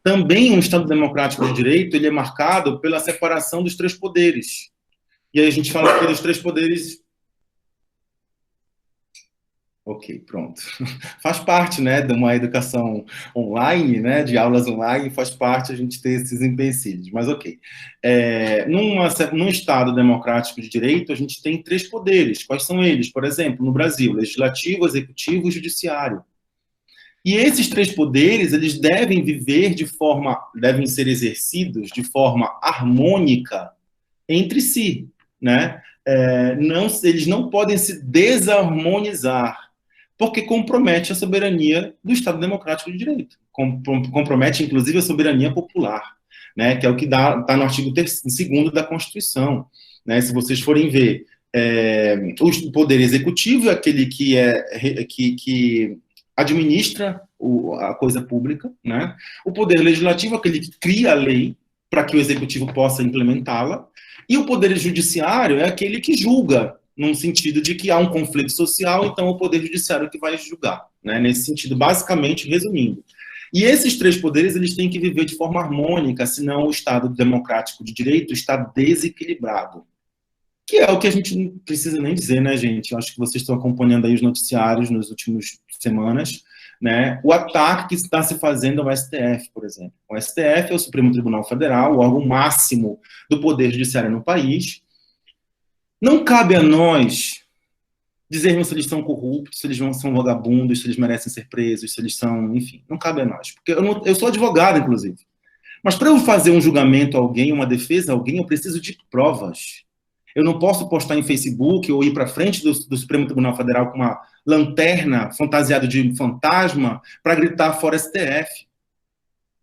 Também um Estado Democrático de Direito, ele é marcado pela separação dos três poderes. E aí a gente fala aqui dos três poderes. Ok, pronto. Faz parte, né, de uma educação online, né, de aulas online, faz parte a gente ter esses empecilhos, mas ok. Num Estado democrático de direito, a gente tem três poderes. Quais são eles? Por exemplo, no Brasil, legislativo, executivo e judiciário. E esses três poderes, eles devem devem ser exercidos de forma harmônica entre si, né? Eles não podem se desarmonizar, porque compromete a soberania do Estado Democrático de Direito, compromete, inclusive, a soberania popular, né, que é o que está no artigo 2º da Constituição. Né? Se vocês forem ver, o poder executivo é aquele que administra a coisa pública, né? O poder legislativo é aquele que cria a lei para que o executivo possa implementá-la, e o poder judiciário é aquele que julga, num sentido de que há um conflito social, então o poder judiciário que vai julgar, né? Nesse sentido, basicamente, resumindo. E esses três poderes, eles têm que viver de forma harmônica, senão o Estado democrático de direito está desequilibrado. Que é o que a gente não precisa nem dizer, né, gente? Eu acho que vocês estão acompanhando aí os noticiários nas últimas semanas, né? O ataque que está se fazendo ao STF, por exemplo. O STF é o Supremo Tribunal Federal, o órgão máximo do poder judiciário no país. Não cabe a nós dizermos se eles são corruptos, se eles são vagabundos, se eles merecem ser presos, se eles são... Enfim, não cabe a nós. Porque eu sou advogado, inclusive. Mas para eu fazer um julgamento a alguém, uma defesa a alguém, eu preciso de provas. Eu não posso postar em Facebook ou ir para frente do Supremo Tribunal Federal com uma lanterna fantasiada de fantasma para gritar fora STF.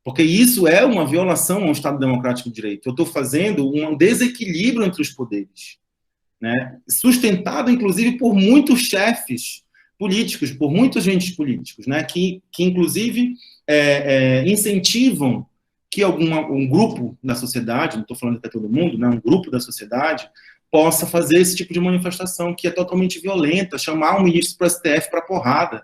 Porque isso é uma violação ao Estado Democrático de Direito. Eu estou fazendo um desequilíbrio entre os poderes, né? Sustentado, inclusive, por muitos chefes políticos, por muitos agentes políticos, né? que inclusive, incentivam que um grupo da sociedade, não estou falando que é todo mundo, né? Um grupo da sociedade possa fazer esse tipo de manifestação, que é totalmente violenta, chamar um ministro para o STF para porrada.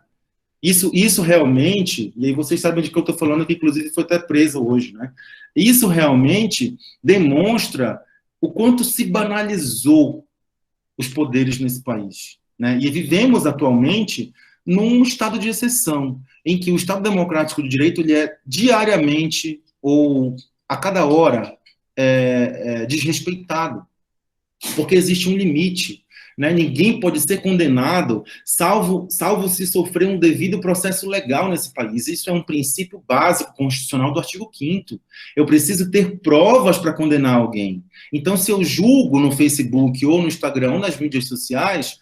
Isso realmente, e aí vocês sabem de que eu estou falando, que inclusive foi até preso hoje, né? Isso realmente demonstra o quanto se banalizou os poderes nesse país, né? E vivemos atualmente num estado de exceção, em que o Estado Democrático de Direito ele é diariamente ou a cada hora desrespeitado, porque existe um limite, né? Ninguém pode ser condenado salvo se sofrer um devido processo legal nesse país. Isso é um princípio básico constitucional do artigo 5º. Eu preciso ter provas para condenar alguém. Então, se eu julgo no Facebook ou no Instagram ou nas mídias sociais,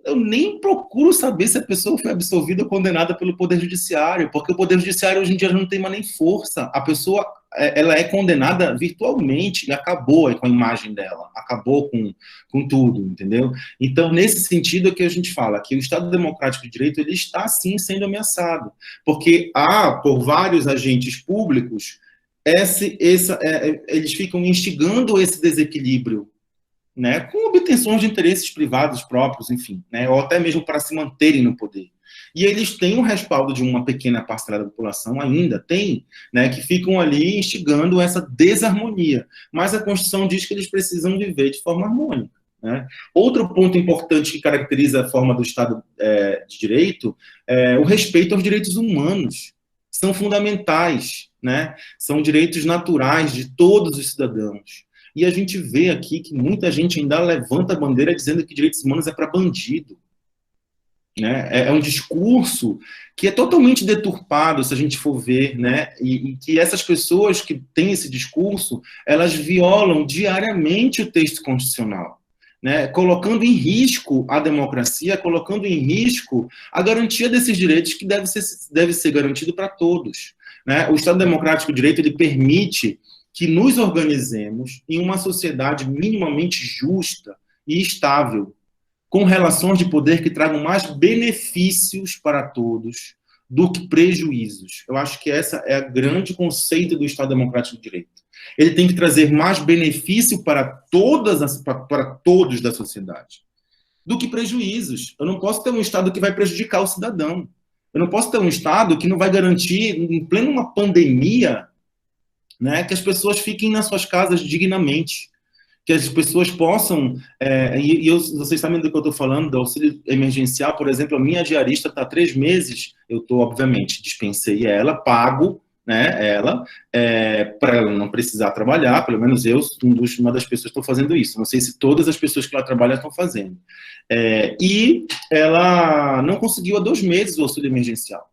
eu nem procuro saber se a pessoa foi absolvida ou condenada pelo Poder Judiciário, porque o Poder Judiciário hoje em dia não tem mais nem força. A pessoa ela é condenada virtualmente e acabou com a imagem dela, acabou com tudo, entendeu? Então, nesse sentido é que a gente fala que o Estado Democrático de Direito ele está, sim, sendo ameaçado, porque por vários agentes públicos, eles ficam instigando esse desequilíbrio, né, com obtenções de interesses privados próprios, enfim, né, ou até mesmo para se manterem no poder. E eles têm o respaldo de uma pequena parcela da população, ainda tem, né, que ficam ali instigando essa desarmonia. Mas a Constituição diz que eles precisam viver de forma harmônica, né? Outro ponto importante que caracteriza a forma do Estado de Direito é o respeito aos direitos humanos. São fundamentais, né? São direitos naturais de todos os cidadãos. E a gente vê aqui que muita gente ainda levanta a bandeira dizendo que direitos humanos é para bandido. Né? É um discurso que é totalmente deturpado, se a gente for ver, né? E que essas pessoas que têm esse discurso, elas violam diariamente o texto constitucional, né? Colocando em risco a democracia, colocando em risco a garantia desses direitos que deve ser garantido para todos, né? O Estado Democrático de Direito ele permite que nos organizemos em uma sociedade minimamente justa e estável, com relações de poder que tragam mais benefícios para todos do que prejuízos. Eu acho que essa é o grande conceito do Estado Democrático de Direito. Ele tem que trazer mais benefício para todos da sociedade do que prejuízos. Eu não posso ter um Estado que vai prejudicar o cidadão. Eu não posso ter um Estado que não vai garantir, em plena uma pandemia, né, que as pessoas fiquem nas suas casas dignamente, que as pessoas possam... vocês sabem do que eu estou falando, do auxílio emergencial, por exemplo, a minha diarista está há 3 meses, eu estou, obviamente, dispensei ela, pago, né, ela, para ela não precisar trabalhar, pelo menos eu, uma das pessoas que estou fazendo isso. Não sei se todas as pessoas que lá trabalham estão fazendo. E ela não conseguiu há 2 meses o auxílio emergencial.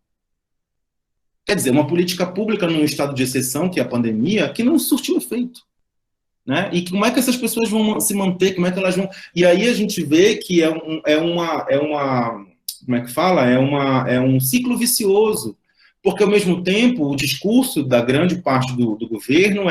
Quer dizer, uma política pública num estado de exceção, que é a pandemia, que não surtiu efeito. Né? E como é que essas pessoas vão se manter? Como é que elas vão... E aí a gente vê que como é que fala? É um ciclo vicioso. Porque, ao mesmo tempo, o discurso da grande parte do governo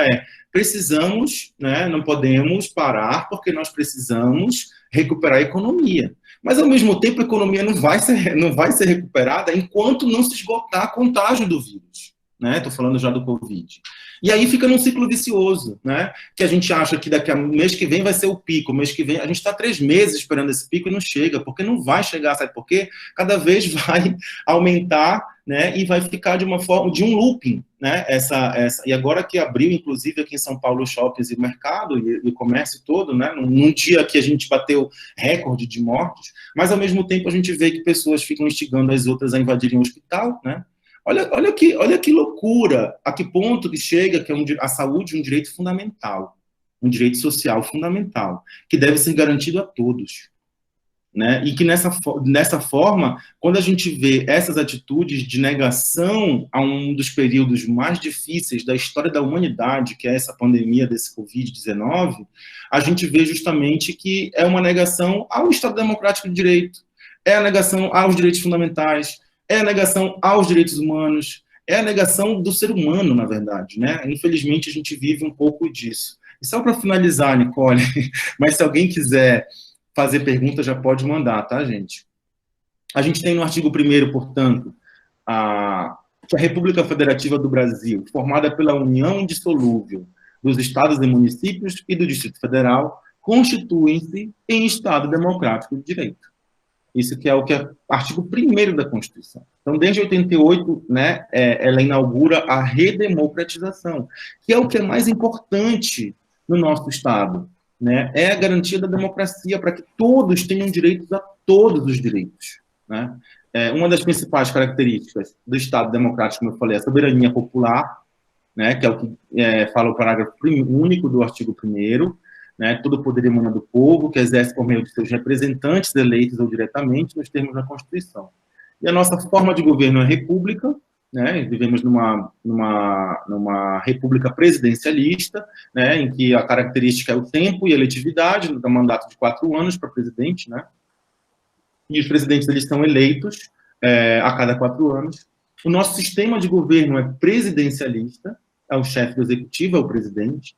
precisamos, né, não podemos parar porque nós precisamos recuperar a economia. Mas, ao mesmo tempo, a economia não vai ser recuperada enquanto não se esgotar a contágio do vírus. Né? Estou falando já do Covid. E aí fica num ciclo vicioso, né? Que a gente acha que daqui a mês que vem vai ser o pico, mês que vem a gente está 3 meses esperando esse pico e não chega, porque não vai chegar, sabe por quê? Cada vez vai aumentar, né? E vai ficar de uma forma, de um looping, né? E agora que abriu, inclusive aqui em São Paulo, os shoppings e o mercado e o comércio todo, né? Num dia que a gente bateu recorde de mortes, mas ao mesmo tempo a gente vê que pessoas ficam instigando as outras a invadirem o hospital, né? Olha que loucura, a que ponto que chega que a saúde é um direito fundamental, um direito social fundamental, que deve ser garantido a todos. Né? E que nessa forma, quando a gente vê essas atitudes de negação a um dos períodos mais difíceis da história da humanidade, que é essa pandemia desse Covid-19, a gente vê justamente que é uma negação ao Estado Democrático de Direito, é a negação aos direitos fundamentais, é a negação aos direitos humanos, é a negação do ser humano, na verdade, né? Infelizmente, a gente vive um pouco disso. E só para finalizar, Nicole, mas se alguém quiser fazer pergunta, já pode mandar, tá, gente? A gente tem no artigo 1º, portanto, que a República Federativa do Brasil, formada pela união indissolúvel dos estados e municípios e do Distrito Federal, constituem-se em Estado Democrático de Direito. Isso que é o artigo 1º da Constituição. Então, desde 88, né, ela inaugura a redemocratização, que é o que é mais importante no nosso Estado, né? É a garantia da democracia para que todos tenham direitos a todos os direitos. Né? Uma das principais características do Estado democrático, como eu falei, é a soberania popular, né, que é o que fala o parágrafo único do artigo 1º, né, todo o poder emana do povo, que exerce por meio de seus representantes eleitos ou diretamente, nos termos da Constituição. E a nossa forma de governo é república, né, vivemos numa república presidencialista, né, em que a característica é o tempo e a eletividade, do mandato de 4 anos para presidente, né, e os presidentes eles são eleitos a cada 4 anos. O nosso sistema de governo é presidencialista, é o chefe do executivo, é o presidente.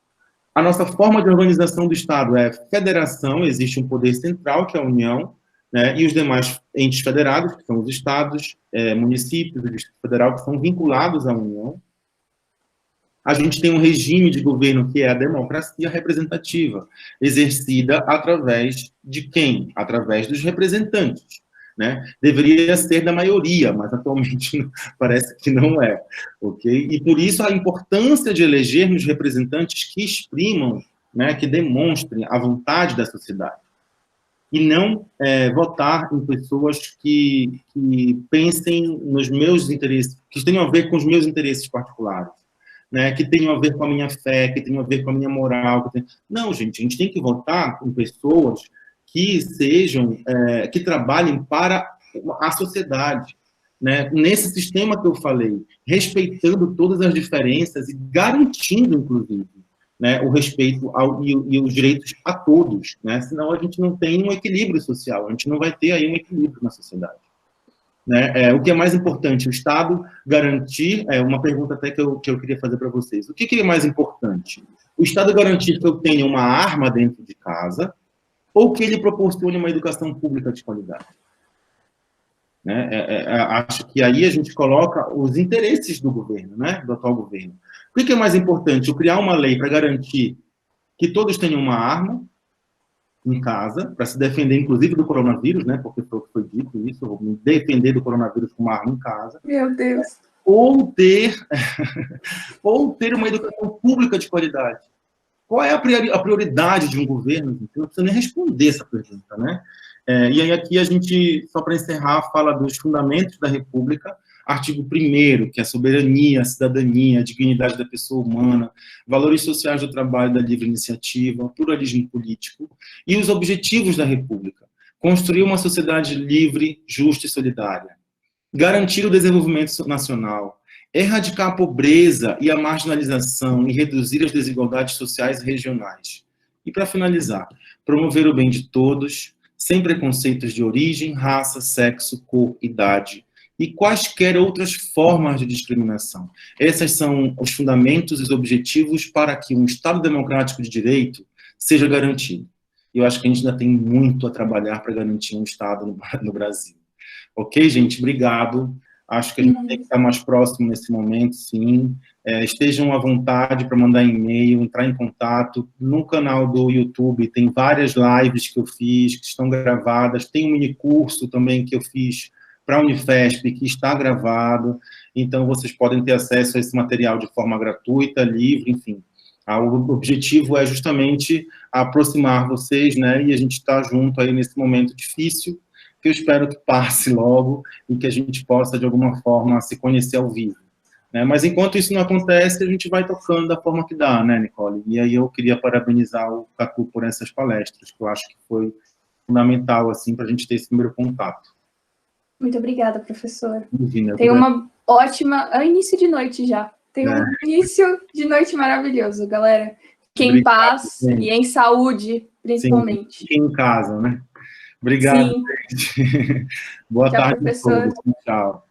A nossa forma de organização do Estado é federação, existe um poder central, que é a União, né, e os demais entes federados, que são os estados, municípios e o Distrito Federal, que são vinculados à União. A gente tem um regime de governo que é a democracia representativa, exercida através de quem? Através dos representantes. Né? Deveria ser da maioria, mas atualmente parece que não é, ok? E por isso a importância de elegermos representantes que exprimam, né, que demonstrem a vontade da sociedade, e não votar em pessoas que pensem nos meus interesses, que tenham a ver com os meus interesses particulares, né, que tenham a ver com a minha fé, que tenham a ver com a minha moral. Não, gente, a gente tem que votar em pessoas que sejam, que trabalhem para a sociedade, né? Nesse sistema que eu falei, respeitando todas as diferenças e garantindo, inclusive, né, o respeito e os direitos a todos, né? Senão a gente não tem um equilíbrio social, a gente não vai ter aí um equilíbrio na sociedade. Né? O que é mais importante? O Estado garantir, uma pergunta até que eu queria fazer para vocês, o que é mais importante? O Estado garantir que eu tenha uma arma dentro de casa, ou que ele proporcione uma educação pública de qualidade. né? Acho que aí a gente coloca os interesses do governo, né? Do atual governo. O que é mais importante? Eu criar uma lei para garantir que todos tenham uma arma em casa, para se defender, inclusive, do coronavírus, né? Porque foi o que foi dito isso, eu vou me defender do coronavírus com uma arma em casa. Meu Deus. Ou ter uma educação pública de qualidade. Qual é a prioridade de um governo? Eu não preciso nem responder essa pergunta, né? E aí aqui a gente, só para encerrar, fala dos fundamentos da República, artigo 1º, que é a soberania, a cidadania, a dignidade da pessoa humana, valores sociais do trabalho, da livre iniciativa, pluralismo político, e os objetivos da República: construir uma sociedade livre, justa e solidária, garantir o desenvolvimento nacional, erradicar a pobreza e a marginalização e reduzir as desigualdades sociais e regionais. E, para finalizar, promover o bem de todos, sem preconceitos de origem, raça, sexo, cor, idade e quaisquer outras formas de discriminação. Esses são os fundamentos e os objetivos para que um Estado democrático de direito seja garantido. E eu acho que a gente ainda tem muito a trabalhar para garantir um Estado no Brasil. Ok, gente? Obrigado. Acho que a gente tem que estar mais próximo nesse momento, sim. Estejam à vontade para mandar e-mail, entrar em contato. No canal do YouTube tem várias lives que eu fiz, que estão gravadas. Tem um mini curso também que eu fiz para a Unifesp, que está gravado. Então, vocês podem ter acesso a esse material de forma gratuita, livre, enfim. O objetivo é justamente aproximar vocês, né? E a gente está junto aí nesse momento difícil, que eu espero que passe logo e que a gente possa, de alguma forma, se conhecer ao vivo. Né? Mas, enquanto isso não acontece, a gente vai tocando da forma que dá, né, Nicole? E aí eu queria parabenizar o Catu por essas palestras, que eu acho que foi fundamental, assim, para a gente ter esse primeiro contato. Muito obrigada, professor. Imagina, tem uma ótima... É o início de noite já. Tem um início de noite maravilhoso, galera. Fiquem em paz e em saúde, principalmente. Sim, em casa, né? Obrigado, Sim. gente. Boa Tchau, tarde, professor. a todos. Tchau.